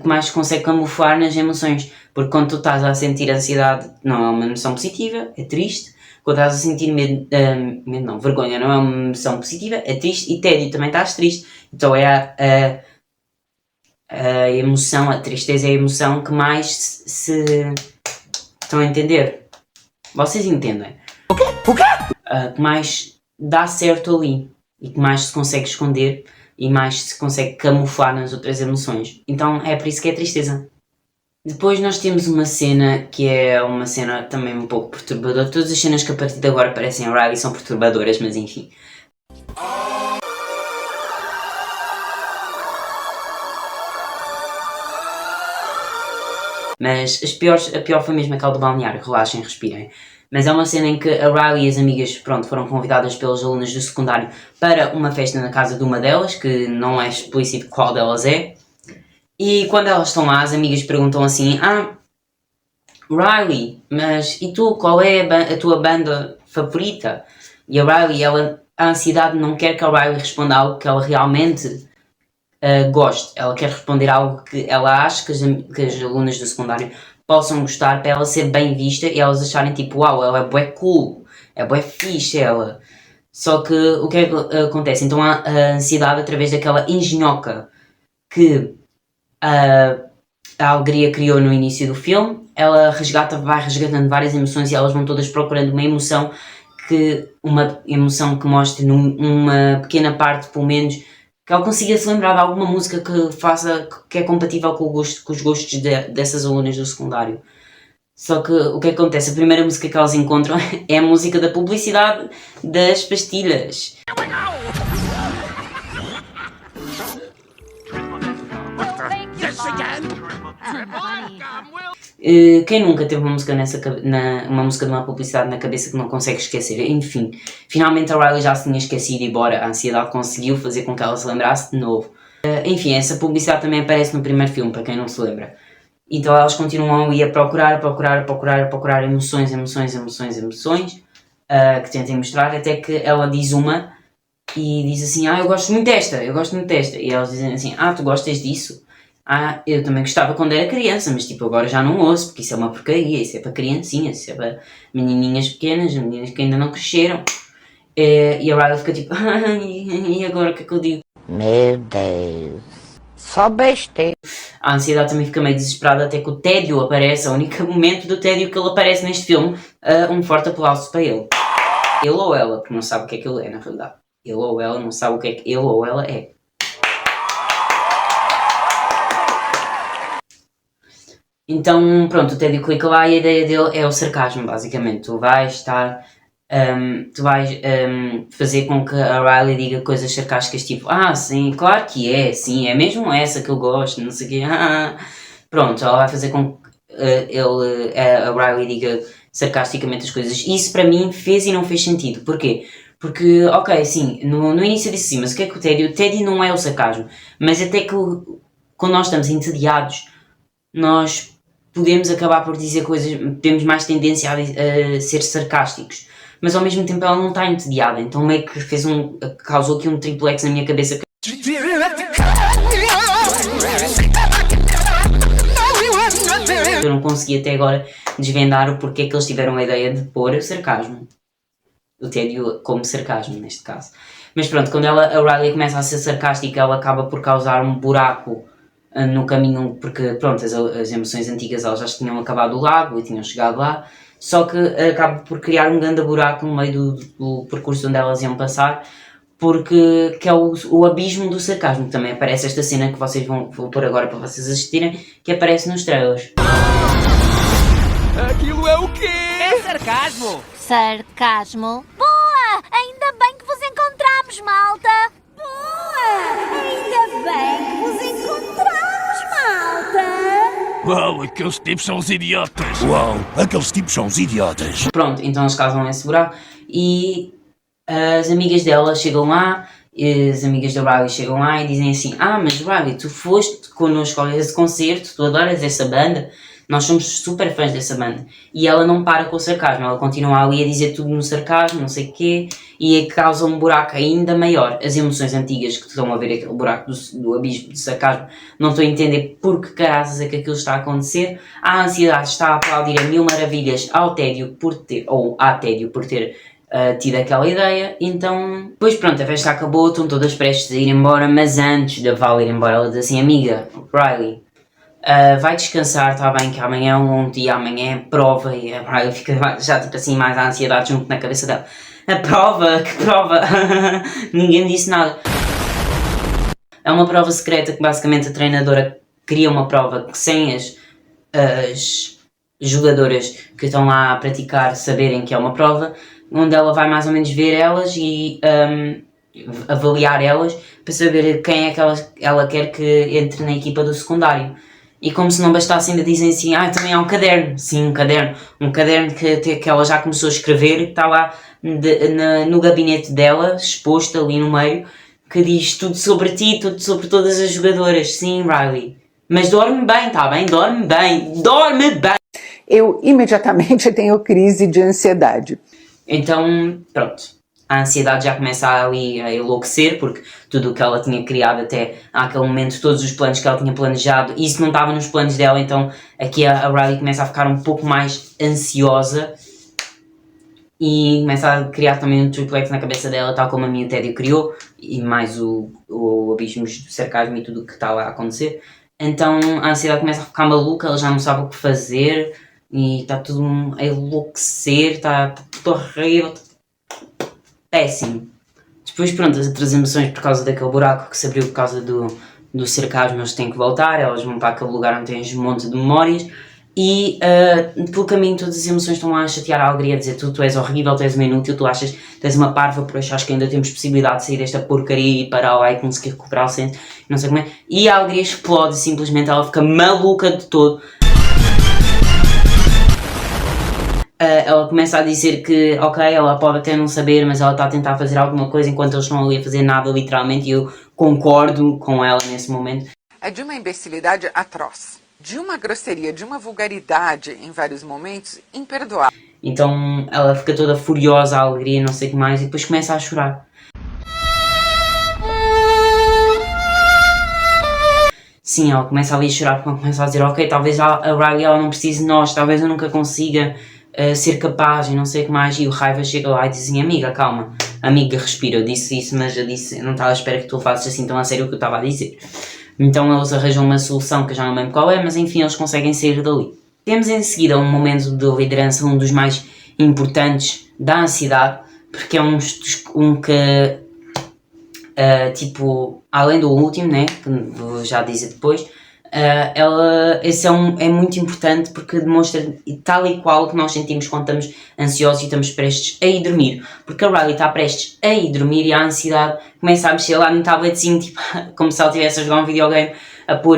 mais consegue camuflar nas emoções, porque quando tu estás a sentir ansiedade não é uma emoção positiva, é triste, quando estás a sentir vergonha não é uma emoção positiva, é triste, e tédio também estás triste, então é a emoção, a tristeza é a emoção que mais se estão a entender? Vocês entendem? O quê? Que mais dá certo ali e que mais se consegue esconder e mais se consegue camuflar nas outras emoções. Então é por isso que é tristeza. Depois nós temos uma cena que é uma cena também um pouco perturbadora. Todas as cenas que a partir de agora parecem a Riley são perturbadoras, mas enfim. Mas a pior foi mesmo aquela do balneário, relaxem, respirem. Mas é uma cena em que a Riley e as amigas, pronto, foram convidadas pelas alunas do secundário para uma festa na casa de uma delas, que não é explícito qual delas é. E quando elas estão lá, as amigas perguntam assim, Riley, mas e tu, qual é a tua banda favorita? E a Riley, a ansiedade não quer que a Riley responda algo que ela realmente goste. Ela quer responder algo que ela acha que as alunas do secundário possam gostar, para ela ser bem vista e elas acharem tipo, uau, ela é bué cool, é bué fixe ela. Só que o que é que acontece? Então a ansiedade, através daquela engenhoca que a alegria criou no início do filme, ela vai resgatando várias emoções e elas vão todas procurando uma emoção que mostre numa pequena parte, pelo menos, que ela consiga se lembrar de alguma música que é compatível com os gostos dessas alunas do secundário. Só que o que acontece? A primeira música que elas encontram é a música da publicidade das pastilhas. Quem nunca teve uma música uma música de uma publicidade na cabeça que não consegue esquecer? Enfim, finalmente a Riley já se tinha esquecido e bora, a ansiedade conseguiu fazer com que ela se lembrasse de novo. Enfim, essa publicidade também aparece no primeiro filme, para quem não se lembra. Então elas continuam ali a procurar emoções que tentem mostrar, até que ela diz uma e diz assim, eu gosto muito desta. E elas dizem assim, tu gostas disso? Eu também gostava quando era criança, mas tipo agora já não ouço, porque isso é uma porcaria, isso é para criancinhas, isso é para menininhas pequenas, meninas que ainda não cresceram. E a Riley fica tipo, e agora o que é que eu digo? Meu Deus, só besteira. A ansiedade também fica meio desesperada até que o tédio aparece, é o único momento do tédio que ele aparece neste filme. Um forte aplauso para ele. Ele ou ela, porque não sabe o que é que ele é na realidade. Ele ou ela não sabe o que é que ele ou ela é. Então, pronto, o tédio clica lá e a ideia dele é o sarcasmo, basicamente. Tu vais fazer com que a Riley diga coisas sarcásticas tipo, sim, claro que é, sim, é mesmo essa que eu gosto, não sei o quê, Pronto, ela vai fazer com que a Riley diga sarcasticamente as coisas. Isso para mim fez e não fez sentido. Porquê? Porque, ok, sim, no início eu disse sim, mas o que é que o tédio? O tédio não é o sarcasmo, mas até que quando nós estamos entediados, nós podemos acabar por dizer coisas, temos mais tendência a ser sarcásticos, mas ao mesmo tempo ela não está entediada, então meio que causou aqui um triplo X na minha cabeça. Eu não consegui até agora desvendar o porquê que eles tiveram a ideia de pôr o sarcasmo, o tédio como sarcasmo neste caso. Mas pronto, quando a Riley começa a ser sarcástica, ela acaba por causar um buraco no caminho, porque pronto, as emoções antigas elas já tinham acabado o lago e tinham chegado lá, só que acaba por criar um grande buraco no meio do percurso onde elas iam passar, porque que é o abismo do sarcasmo, que também aparece esta cena que vocês vão pôr agora para vocês assistirem, que aparece nos trailers. Aquilo é o quê? É sarcasmo! Sarcasmo? Boa! Ainda bem que vos encontramos, malta! Boa! Ainda bem que vos encontramos, malta! Uau, aqueles tipos são os idiotas! Uau, aqueles tipos são os idiotas! Pronto, então eles causam esse buraco e as amigas dela chegam lá, as amigas da Riley chegam lá e dizem assim: mas Riley, tu foste connosco a esse concerto, tu adoras essa banda, nós somos super fãs dessa banda. E ela não para com o sarcasmo, ela continua ali a dizer tudo no sarcasmo, não sei o quê, e causa um buraco ainda maior. As emoções antigas que estão a ver aquele buraco do abismo de sarcasmo não estão a entender por que caraças é que aquilo está a acontecer. A ansiedade está a aplaudir a mil maravilhas ao tédio por ter tido aquela ideia. Então, depois pronto, a festa acabou, estão todas prestes a ir embora, mas antes da Val ir embora, ela diz assim: amiga, Riley, vai descansar, está bem, que amanhã é um longo dia, amanhã é prova. E a Riley fica já tipo assim, mais a ansiedade junto na cabeça dela. A prova? Que prova? Ninguém me disse nada. É uma prova secreta que basicamente a treinadora cria uma prova que sem as jogadoras que estão lá a praticar saberem que é uma prova, onde ela vai mais ou menos ver elas e avaliar elas para saber quem é que ela quer que entre na equipa do secundário. E como se não bastasse, ainda dizem assim, também há um caderno. Sim, um caderno que ela já começou a escrever e que está lá no gabinete dela, exposto ali no meio, que diz tudo sobre ti, tudo sobre todas as jogadoras. Sim, Riley. Mas dorme bem, tá bem? Dorme bem! Eu imediatamente tenho crise de ansiedade. Então, pronto. A ansiedade já começa ali a enlouquecer, porque tudo o que ela tinha criado até àquele momento, todos os planos que ela tinha planejado, isso não estava nos planos dela, então aqui a Riley começa a ficar um pouco mais ansiosa e começa a criar também um triplex na cabeça dela, tal como a minha Teddy criou, e mais o abismos do sarcasmo e tudo o que está lá a acontecer. Então a ansiedade começa a ficar maluca, ela já não sabe o que fazer e está tudo a enlouquecer, está tudo horrível, péssimo. Depois, pronto, as outras emoções por causa daquele buraco que se abriu por causa do sarcasmo, eles têm que voltar, elas vão para aquele lugar onde tens um monte de memórias e pelo caminho todas as emoções estão lá a chatear a alegria, a dizer tu és horrível, tu és uma inútil, tu achas que és uma parva por achares que ainda temos possibilidade de sair desta porcaria e parar lá e conseguir recuperar o senso, não sei como é. E a alegria explode simplesmente, ela fica maluca de todo. Ela começa a dizer que, ok, ela pode até não saber, mas ela está a tentar fazer alguma coisa enquanto eles estão ali a fazer nada, literalmente, e eu concordo com ela nesse momento. É de uma imbecilidade atroz, de uma grosseria, de uma vulgaridade em vários momentos imperdoável. Então ela fica toda furiosa, a alegria, não sei o que mais, e depois começa a chorar. Sim, ela começa ali a chorar porque ela começa a dizer, ok, talvez a Riley ela não precise de nós, talvez eu nunca consiga ser capaz e não sei o que mais, e o Raiva chega lá e diz assim, amiga, calma, amiga, respira, eu disse isso, mas eu não estava à espera que tu faças assim tão a sério o que eu estava a dizer. Então eles arranjam uma solução que eu já não lembro qual é, mas enfim, eles conseguem sair dali. Temos em seguida um momento de liderança, um dos mais importantes da ansiedade, porque é um que, tipo, além do último, né, que vou já dizer depois, esse é muito importante porque demonstra tal e qual que nós sentimos quando estamos ansiosos e estamos prestes a ir dormir, porque a Riley está prestes a ir dormir e a ansiedade começa a mexer lá no tabletzinho, tipo, como se ela estivesse a jogar um videogame, a pôr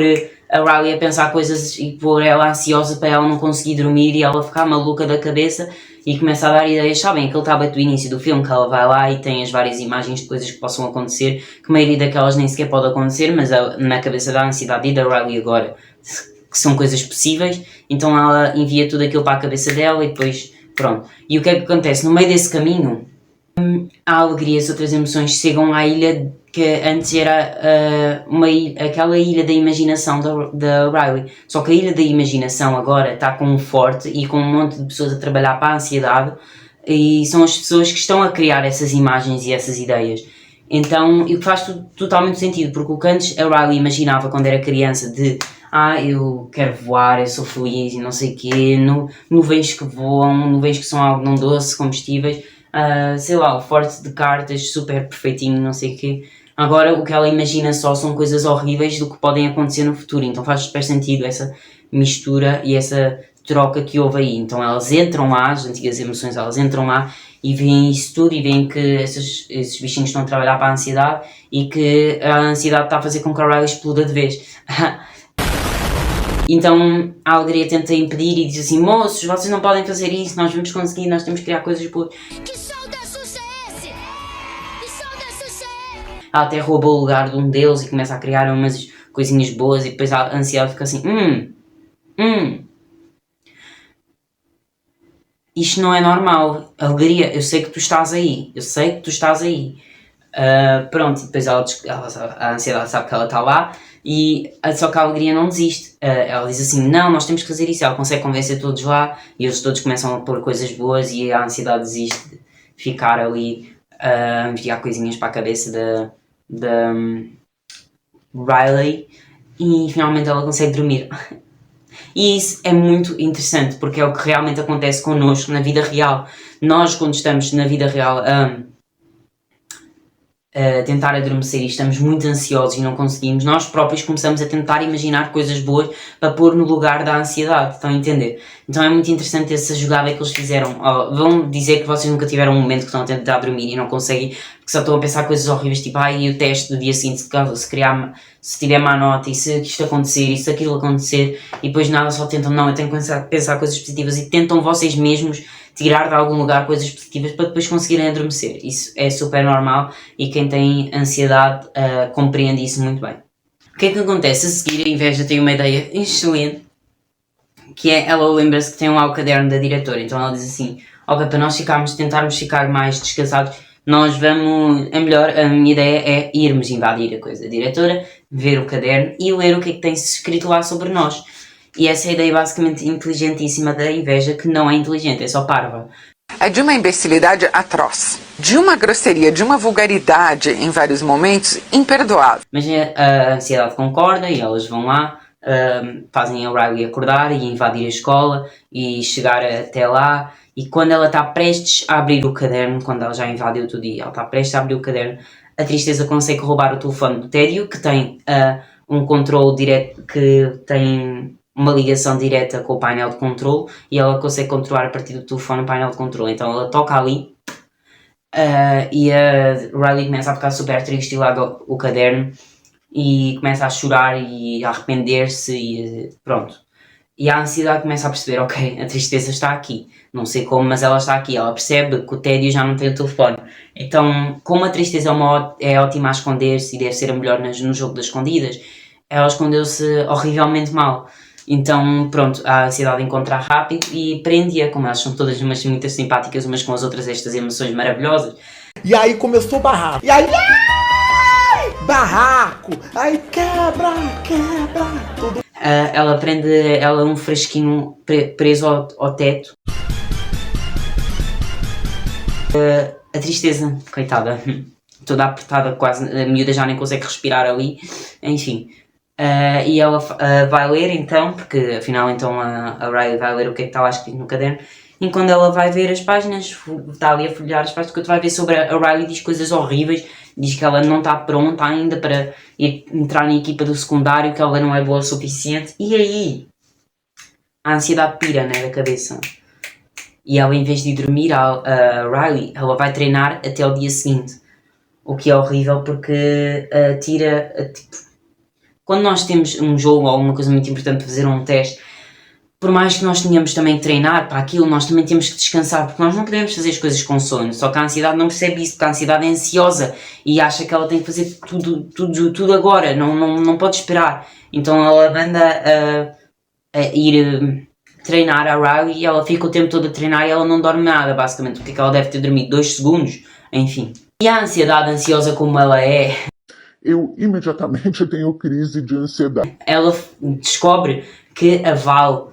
a Riley a pensar coisas e pôr ela ansiosa para ela não conseguir dormir e ela ficar maluca da cabeça e começa a dar ideias. Sabem, aquele tablet do início do filme que ela vai lá e tem as várias imagens de coisas que possam acontecer, que a maioria daquelas nem sequer pode acontecer, mas na cabeça da ansiedade e da Riley agora, que são coisas possíveis, então ela envia tudo aquilo para a cabeça dela e depois, pronto. E o que é que acontece? No meio desse caminho, a alegria e as outras emoções chegam à ilha que antes era aquela ilha da imaginação da Riley, só que a ilha da imaginação agora está com um forte e com um monte de pessoas a trabalhar para a ansiedade e são as pessoas que estão a criar essas imagens e essas ideias. Então, o que faz totalmente sentido, porque o que antes a Riley imaginava quando era criança de eu quero voar, eu sou feliz e não sei o quê, nuvens que voam, nuvens que são algodão doce, comestíveis, sei lá, o forte de cartas super perfeitinho, não sei o quê. Agora o que ela imagina só são coisas horríveis do que podem acontecer no futuro, então faz super sentido essa mistura e essa troca que houve aí. Então elas entram lá, as antigas emoções, elas entram lá e veem isso tudo e veem que esses bichinhos estão a trabalhar para a ansiedade e que a ansiedade está a fazer com que a Riley exploda de vez. Então a alegria tenta impedir e diz assim, moços, vocês não podem fazer isso, nós vamos conseguir, nós temos que criar coisas boas. Que show da Xuxa é esse? Que show da Xuxa é? Ela até rouba o lugar de um deles e começa a criar umas coisinhas boas e depois a ansiedade fica assim, isto não é normal, alegria, eu sei que tu estás aí, pronto, e depois a ansiedade sabe que ela está lá, só que a alegria não desiste, ela diz assim, não, nós temos que fazer isso, ela consegue convencer todos lá, e eles todos começam a pôr coisas boas e a ansiedade desiste de ficar ali a enviar coisinhas para a cabeça da Riley, e finalmente ela consegue dormir. E isso é muito interessante, porque é o que realmente acontece connosco na vida real. Nós, quando estamos na vida real tentar adormecer e estamos muito ansiosos e não conseguimos, nós próprios começamos a tentar imaginar coisas boas para pôr no lugar da ansiedade, estão a entender? Então é muito interessante essa jogada que eles fizeram. Vão dizer que vocês nunca tiveram um momento que estão a tentar dormir e não conseguem, porque só estão a pensar coisas horríveis, tipo, e o teste do dia seguinte, se tiver má nota, e se isto acontecer, e se aquilo acontecer, e depois nada, só tentam, não, eu tenho que pensar coisas positivas, e tentam vocês mesmos tirar de algum lugar coisas positivas para depois conseguirem adormecer. Isso é super normal e quem tem ansiedade compreende isso muito bem. O que é que acontece? A seguir, a Inveja tem uma ideia excelente, que é, ela lembra-se que tem lá o caderno da diretora, então ela diz assim, ok, para nós tentarmos ficar mais descansados, nós vamos, a minha ideia é irmos invadir a coisa da diretora, ver o caderno e ler o que é que tem escrito lá sobre nós. E essa é a ideia basicamente inteligentíssima da Inveja, que não é inteligente, é só parva. É de uma imbecilidade atroz, de uma grosseria, de uma vulgaridade em vários momentos imperdoável. Mas a ansiedade concorda e elas vão lá, fazem a Riley acordar e invadir a escola e chegar até lá. E quando ela está prestes a abrir o caderno, quando ela já invadiu tudo e ela está prestes a abrir o caderno, a Tristeza consegue roubar o telefone do Tédio, que tem um controle direto, que tem uma ligação direta com o painel de controle, e ela consegue controlar a partir do telefone o painel de controle. Então ela toca ali e a Riley começa a ficar super triste e larga o caderno e começa a chorar e a arrepender-se e pronto. E a ansiedade começa a perceber, ok, a tristeza está aqui, não sei como, mas ela está aqui. Ela percebe que o Tédio já não tem o telefone. Então, como a tristeza é ótima a esconder-se e deve ser a melhor no jogo das escondidas, ela escondeu-se horrivelmente mal. Então, pronto, a ansiedade encontra rápido e prende-a, como elas são todas umas muito simpáticas umas com as outras, estas emoções maravilhosas. E aí começou o barraco. E aí, barraco! Aí quebra, tudo. Ela prende ela um fresquinho preso ao teto. A tristeza, coitada, toda apertada, quase, a miúda já nem consegue respirar ali, enfim. E ela vai ler então, porque afinal então a Riley vai ler o que é que está lá escrito no caderno, e quando ela vai ver as páginas, está ali a folhear as páginas, que vai ver sobre a Riley, diz coisas horríveis, diz que ela não está pronta ainda para entrar na equipa do secundário, que ela não é boa o suficiente, e aí a ansiedade pira, né, da cabeça. E ela, em vez de dormir, a Riley, ela vai treinar até o dia seguinte, o que é horrível porque quando nós temos um jogo ou alguma coisa muito importante para fazer um teste, por mais que nós tenhamos também que treinar para aquilo, nós também temos que descansar, porque nós não podemos fazer as coisas com sono. Só que a ansiedade não percebe isso, porque a ansiedade é ansiosa e acha que ela tem que fazer tudo agora, não pode esperar. Então ela anda a ir treinar a Riley e ela fica o tempo todo a treinar e ela não dorme nada, basicamente, porque ela deve ter dormido 2 segundos, enfim. E a ansiedade, ansiosa como ela é, eu imediatamente tenho crise de ansiedade. Ela descobre que a Val,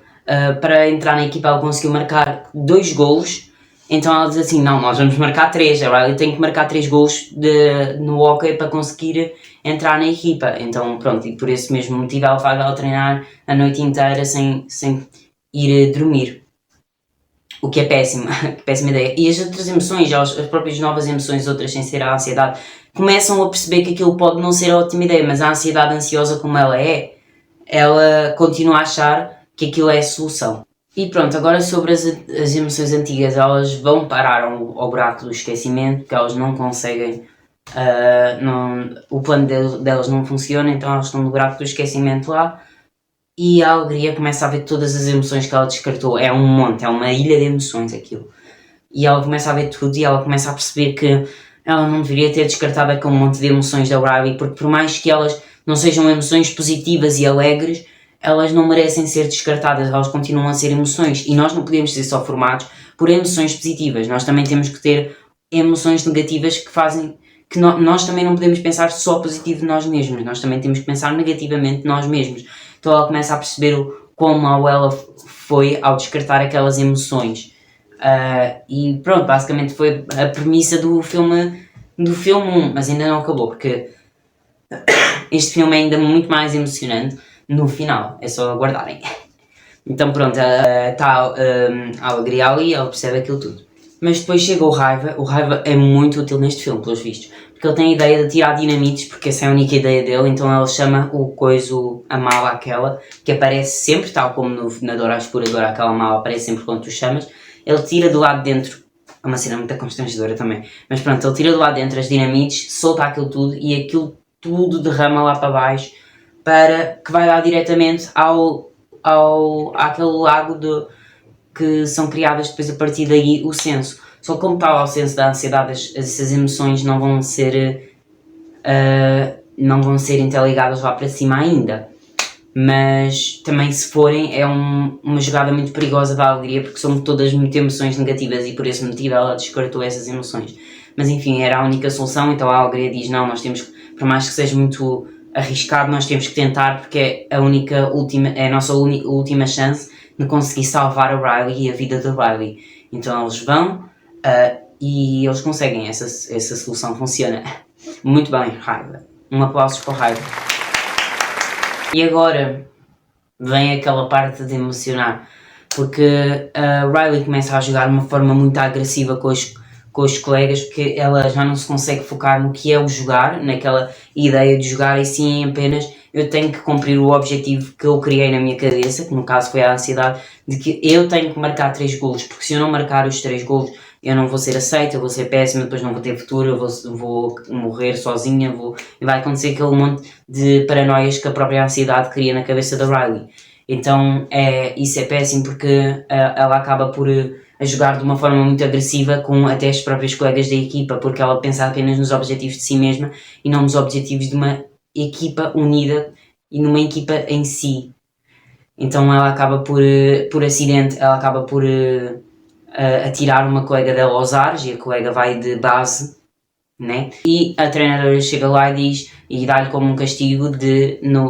para entrar na equipa, ela conseguiu marcar 2 gols. Então ela diz assim, não, nós vamos marcar 3. A Riley tem que marcar 3 gols no hockey para conseguir entrar na equipa. Então pronto, e por esse mesmo motivo ela faz ela treinar a noite inteira sem ir dormir. O que é péssimo, péssima ideia. E as outras emoções, as próprias novas emoções, outras sem ser a ansiedade, começam a perceber que aquilo pode não ser a ótima ideia, mas a ansiedade ansiosa como ela é, ela continua a achar que aquilo é a solução. E pronto, agora sobre as emoções antigas, elas vão parar ao buraco do esquecimento, porque elas não conseguem, o plano delas não funciona, então elas estão no buraco do esquecimento lá. E a Alegria começa a ver todas as emoções que ela descartou. É um monte, é uma ilha de emoções aquilo. E ela começa a ver tudo e ela começa a perceber que ela não deveria ter descartado aquele monte de emoções da Riley, porque por mais que elas não sejam emoções positivas e alegres, elas não merecem ser descartadas, elas continuam a ser emoções. E nós não podemos ser só formados por emoções positivas, nós também temos que ter emoções negativas que fazem que nós também não podemos pensar só positivo de nós mesmos, nós também temos que pensar negativamente de nós mesmos. Então ela começa a perceber quão mal ela foi ao descartar aquelas emoções. E pronto, basicamente foi a premissa do filme 1, mas ainda não acabou, porque este filme é ainda muito mais emocionante no final, é só aguardarem. Então pronto, está a Alegria ali, ela percebe aquilo tudo. Mas depois chega o Raiva. O Raiva é muito útil neste filme, pelos vistos. Porque ele tem a ideia de tirar dinamites, porque essa é a única ideia dele. Então ele chama o coiso, a mala aquela, que aparece sempre, tal como na Dora a Exploradora, aquela mala aparece sempre quando tu chamas. Ele tira do lado de dentro, é uma cena muito constrangedora também, mas pronto, ele tira do lado de dentro as dinamites, solta aquilo tudo e aquilo tudo derrama lá para baixo, para que vai dar diretamente àquele lago que são criadas depois a partir daí o senso. Só que como tal, ao senso da ansiedade, essas emoções não vão ser interligadas lá para cima ainda. Mas também, se forem, é uma jogada muito perigosa da alegria, porque são todas muito emoções negativas e por esse motivo ela descartou essas emoções. Mas enfim, era a única solução, então a alegria diz não, nós temos, por mais que seja muito arriscado, nós temos que tentar, porque é a nossa última chance de conseguir salvar a Riley e a vida da Riley. Então eles vão e eles conseguem, essa solução funciona. Muito bem, Raiva. Um aplauso para o Raiva. E agora vem aquela parte de emocionar, porque a Riley começa a jogar de uma forma muito agressiva com os colegas, porque ela já não se consegue focar no que é o jogar, naquela ideia de jogar, e sim apenas eu tenho que cumprir o objetivo que eu criei na minha cabeça, que no caso foi a ansiedade, de que eu tenho que marcar 3 golos, porque se eu não marcar os 3 golos eu não vou ser aceita, eu vou ser péssima, depois não vou ter futuro, eu vou morrer sozinha, e vai acontecer aquele monte de paranoias que a própria ansiedade cria na cabeça da Riley. Então isso é péssimo, porque ela acaba por jogar de uma forma muito agressiva com até as próprias colegas da equipa, porque ela pensa apenas nos objetivos de si mesma e não nos objetivos de uma equipa unida e numa equipa em si. Então ela acaba por acidente, ela acaba por atirar uma colega dela aos ares, e a colega vai de base, né? E a treinadora chega lá e dá-lhe como um castigo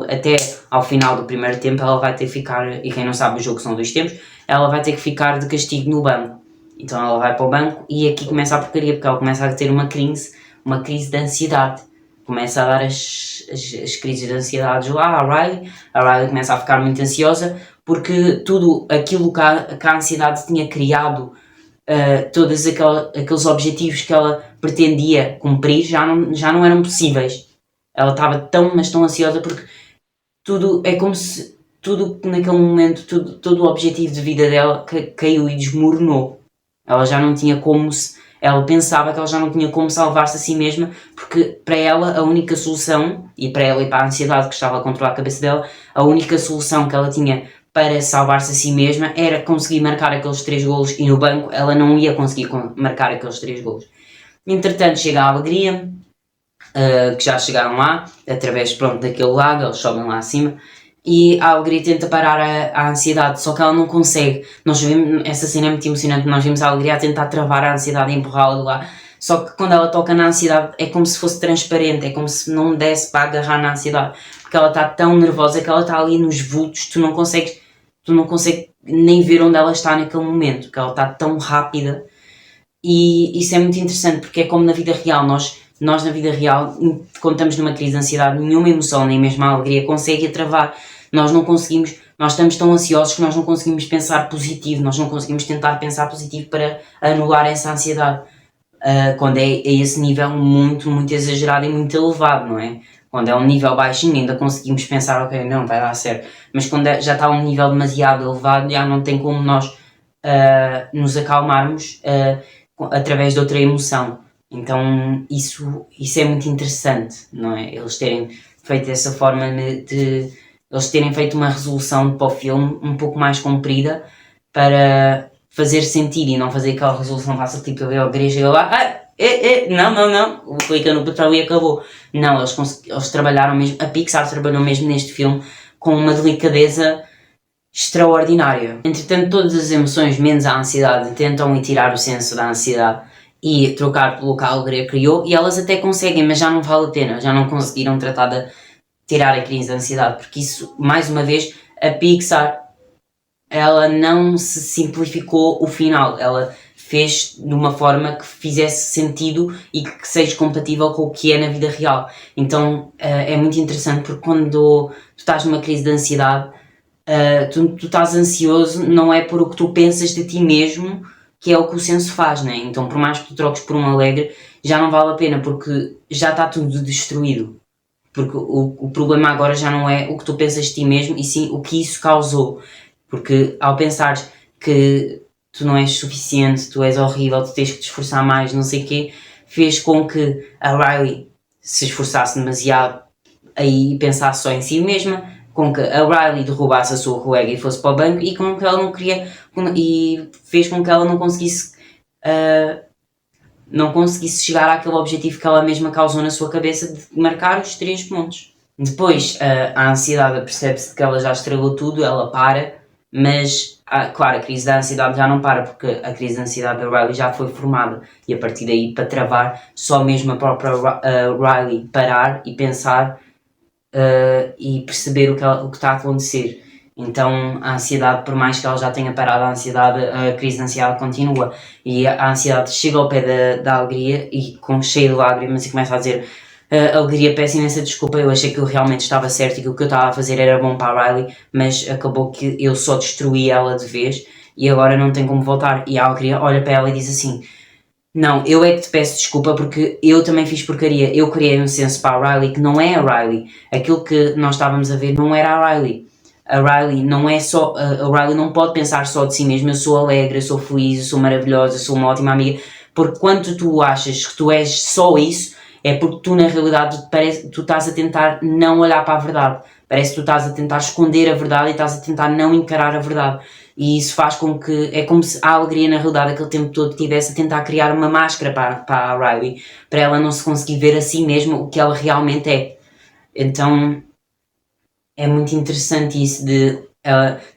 até ao final do primeiro tempo ela vai ter que ficar, e quem não sabe o jogo são 2 tempos, ela vai ter que ficar de castigo no banco. Então ela vai para o banco e aqui começa a porcaria, porque ela começa a ter uma crise de ansiedade. Começa a dar as crises de ansiedade lá à Riley. A Riley começa a ficar muito ansiosa, porque tudo aquilo que a ansiedade tinha criado, todos aqueles objetivos que ela pretendia cumprir, já não eram possíveis. Ela estava tão ansiosa, porque tudo é como se tudo naquele momento, todo o objetivo de vida dela caiu e desmoronou. Ela já não tinha como ela pensava que ela já não tinha como salvar-se a si mesma, porque para ela a única solução, e para ela e para a ansiedade que estava a controlar a cabeça dela, a única solução que ela tinha para salvar-se a si mesma era conseguir marcar aqueles 3 golos, e no banco ela não ia conseguir marcar aqueles 3 golos. Entretanto chega a alegria, que já chegaram lá, através daquele lago, eles sobem lá acima, e a alegria tenta parar a ansiedade, só que ela não consegue. Nós vemos, essa cena é muito emocionante, nós vemos a alegria a tentar travar a ansiedade e empurrá-la de lá, só que quando ela toca na ansiedade é como se fosse transparente, é como se não desse para agarrar na ansiedade, porque ela está tão nervosa que ela está ali nos vultos, tu não consegues nem ver onde ela está naquele momento, porque ela está tão rápida. E isso é muito interessante, porque é como na vida real, nós na vida real, quando estamos numa crise de ansiedade, nenhuma emoção, nem mesmo a alegria consegue a travar. Nós não conseguimos, nós estamos tão ansiosos que nós não conseguimos pensar positivo, nós não conseguimos tentar pensar positivo para anular essa ansiedade, quando é esse nível muito, muito exagerado e muito elevado, não é? Quando é um nível baixinho ainda conseguimos pensar, ok, não, vai dar certo, mas quando já está um nível demasiado elevado, já não tem como nós nos acalmarmos através de outra emoção. Então isso é muito interessante, não é? Eles terem feito dessa forma eles terem feito uma resolução para o filme um pouco mais comprida, para fazer sentido e não fazer aquela resolução fácil, tipo a igreja chega lá, não, clica no botão e acabou. Não, eles trabalharam mesmo, a Pixar trabalhou mesmo neste filme com uma delicadeza extraordinária. Entretanto, todas as emoções, menos a ansiedade, tentam tirar o senso da ansiedade e trocar pelo que a alegria criou, e elas até conseguem, mas já não vale a pena, já não conseguiram tratar de tirar a crise de ansiedade, porque isso, mais uma vez, a Pixar, ela não se simplificou o final, ela fez de uma forma que fizesse sentido e que seja compatível com o que é na vida real. Então é muito interessante, porque quando tu estás numa crise de ansiedade, tu estás ansioso, não é por o que tu pensas de ti mesmo, que é o que o senso faz, né? Então por mais que tu troques por um alegre, já não vale a pena, porque já está tudo destruído. Porque o problema agora já não é o que tu pensas de ti mesmo, e sim o que isso causou. Porque ao pensares que tu não és suficiente, tu és horrível, tu tens que te esforçar mais, não sei o quê, fez com que a Riley se esforçasse demasiado aí pensasse só em si mesma, com que a Riley derrubasse a sua colega e fosse para o banco, e com que ela não queria, e fez com que ela não conseguisse chegar àquele objetivo que ela mesma causou na sua cabeça de marcar os 3 pontos. Depois a ansiedade percebe-se que ela já estragou tudo, ela para, mas claro, a crise da ansiedade já não para, porque a crise da ansiedade da Riley já foi formada, e a partir daí, para travar, só mesmo a própria Riley parar e pensar e perceber o que está a acontecer. Então a ansiedade, por mais que ela já tenha parado a ansiedade, a crise de ansiedade continua, e a ansiedade chega ao pé da alegria e com cheio de lágrimas e começa a dizer: alegria, peço imensa desculpa, eu achei que eu realmente estava certo e que o que eu estava a fazer era bom para a Riley, mas acabou que eu só destruí ela de vez e agora não tem como voltar. E a alegria olha para ela e diz assim: não, eu é que te peço desculpa, porque eu também fiz porcaria, eu criei um senso para a Riley que não é a Riley, aquilo que nós estávamos a ver não era a Riley. A Riley não é só, a Riley não pode pensar só de si mesma: eu sou alegre, eu sou feliz, eu sou maravilhosa, eu sou uma ótima amiga, porque quando tu achas que tu és só isso, é porque tu na realidade tu estás a tentar não olhar para a verdade, parece que tu estás a tentar esconder a verdade e estás a tentar não encarar a verdade, e isso faz com que, é como se a alegria na realidade aquele tempo todo estivesse a tentar criar uma máscara para a Riley, para ela não se conseguir ver a si mesma o que ela realmente é. Então é muito interessante isso de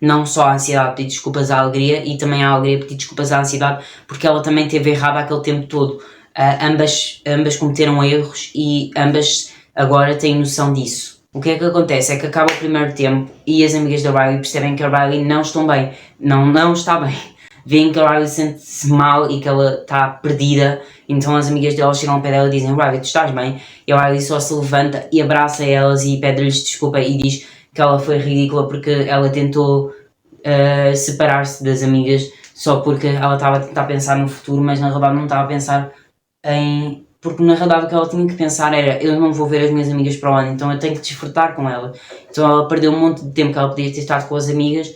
não só a ansiedade pedir desculpas à alegria, e também a alegria pedir desculpas à ansiedade, porque ela também esteve errada aquele tempo todo. Ambas cometeram erros e ambas agora têm noção disso. O que é que acontece? É que acaba o primeiro tempo e as amigas da Riley percebem que a Riley não está bem. Não está bem. Veem que a Riley sente-se mal e que ela está perdida. Então as amigas dela chegam ao pé dela e dizem: Riley, tu estás bem? E a Riley só se levanta e abraça elas e pede-lhes desculpa e diz que ela foi ridícula porque ela tentou separar-se das amigas só porque ela estava a tentar pensar no futuro, mas na verdade não estava a pensar porque na realidade o que ela tinha que pensar era: eu não vou ver as minhas amigas para o ano, então eu tenho que desfrutar com ela. Então ela perdeu um monte de tempo que ela podia ter estado com as amigas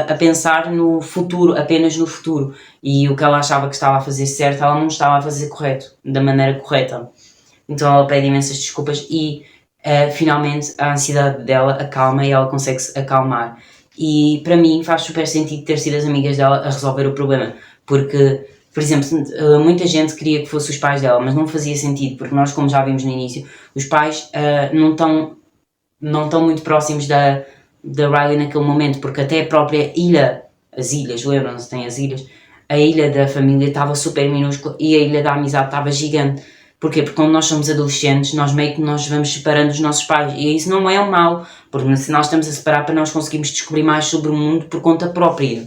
a pensar no futuro, apenas no futuro, e o que ela achava que estava a fazer certo, ela não estava a fazer correto, da maneira correta. Então ela pede imensas desculpas e finalmente a ansiedade dela acalma e ela consegue se acalmar. E para mim faz super sentido ter sido as amigas dela a resolver o problema, porque, por exemplo, muita gente queria que fosse os pais dela, mas não fazia sentido, porque nós, como já vimos no início, os pais não estão muito próximos da Riley naquele momento, porque até a própria ilha, as ilhas, lembram-se, tem as ilhas, a ilha da família estava super minúscula e a ilha da amizade estava gigante. Porquê? Porque quando nós somos adolescentes, nós meio que nos vamos separando dos nossos pais, e isso não é um mal, porque nós estamos a separar para nós conseguirmos descobrir mais sobre o mundo por conta própria.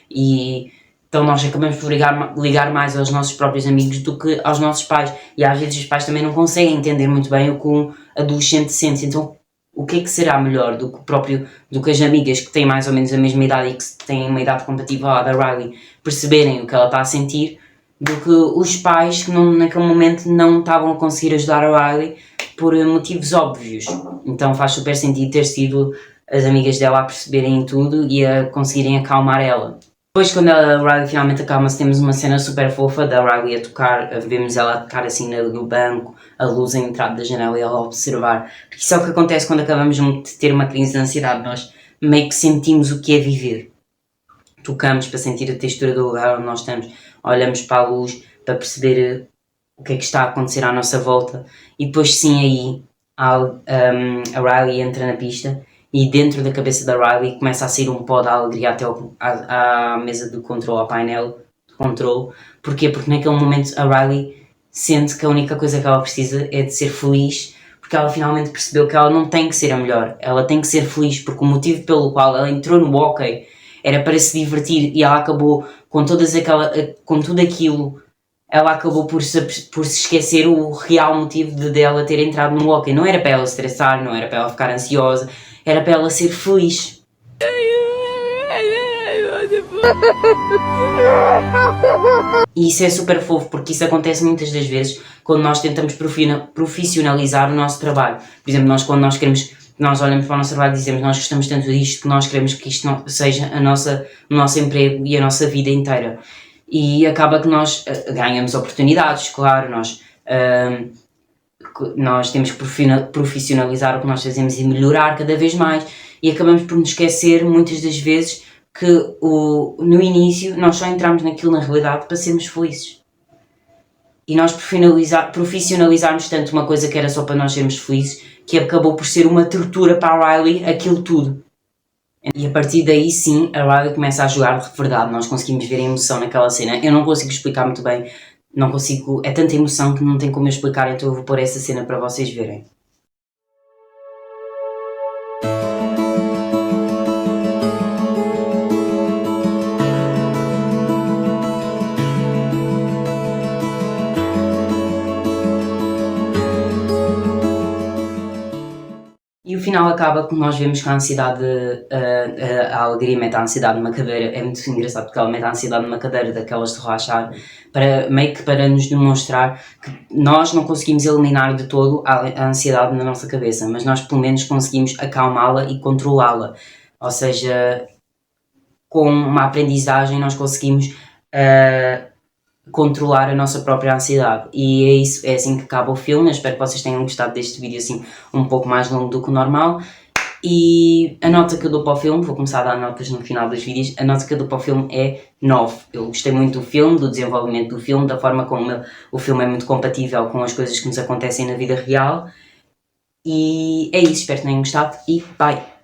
E então nós acabamos por ligar mais aos nossos próprios amigos do que aos nossos pais, e às vezes os pais também não conseguem entender muito bem o que um adolescente sente. Então o que é que será melhor do que as amigas que têm mais ou menos a mesma idade e que têm uma idade compatível à da Riley perceberem o que ela está a sentir, do que os pais que naquele momento não estavam a conseguir ajudar a Riley por motivos óbvios. Então faz super sentido ter sido as amigas dela a perceberem tudo e a conseguirem acalmar ela. Depois, quando a Riley finalmente acalma-se, temos uma cena super fofa da Riley a tocar, vemos ela a tocar assim no banco, a luz a entrar da janela e ela a observar. Porque isso é o que acontece quando acabamos de ter uma crise de ansiedade, nós meio que sentimos o que é viver. Tocamos para sentir a textura do lugar onde nós estamos, olhamos para a luz para perceber o que é que está a acontecer à nossa volta, e depois sim aí a Riley entra na pista e dentro da cabeça da Riley começa a sair um pó de alegria até à mesa de controle, ao painel de controle. Porquê? Porque naquele momento a Riley sente que a única coisa que ela precisa é de ser feliz, porque ela finalmente percebeu que ela não tem que ser a melhor, ela tem que ser feliz, porque o motivo pelo qual ela entrou no hóquei era para se divertir, e ela acabou com tudo aquilo, ela acabou por se esquecer o real motivo dela ter entrado no hóquei. Não era para ela estressar, não era para ela ficar ansiosa, era para ela ser feliz. E isso é super fofo, porque isso acontece muitas das vezes quando nós tentamos profissionalizar o nosso trabalho. Por exemplo, quando nós queremos, nós olhamos para o nosso trabalho e dizemos nós gostamos tanto disto que nós queremos que isto seja o nosso emprego e a nossa vida inteira. E acaba que nós ganhamos oportunidades, claro, nós temos que profissionalizar o que nós fazemos e melhorar cada vez mais, e acabamos por nos esquecer muitas das vezes que no início nós só entramos naquilo na realidade para sermos felizes. E nós profissionalizarmos tanto uma coisa que era só para nós sermos felizes, que acabou por ser uma tortura para a Riley aquilo tudo. E a partir daí sim, a Riley começa a jogar de verdade, nós conseguimos ver a emoção naquela cena. Eu não consigo explicar muito bem, é tanta emoção que não tem como eu explicar, então eu vou pôr essa cena para vocês verem. E o final acaba com nós vemos que a ansiedade, a alegria mete a ansiedade numa cadeira. É muito engraçado porque ela mete a ansiedade numa cadeira daquelas de relaxar, meio que para nos demonstrar que nós não conseguimos eliminar de todo a ansiedade na nossa cabeça, mas nós pelo menos conseguimos acalmá-la e controlá-la. Ou seja, com uma aprendizagem nós conseguimos controlar a nossa própria ansiedade. E é isso, é assim que acaba o filme. Eu espero que vocês tenham gostado deste vídeo assim um pouco mais longo do que o normal. E a nota que eu dou para o filme, vou começar a dar notas no final dos vídeos, a nota que eu dou para o filme é 9. Eu gostei muito do filme, do desenvolvimento do filme, da forma como o filme é muito compatível com as coisas que nos acontecem na vida real. E é isso, espero que tenham gostado e bye!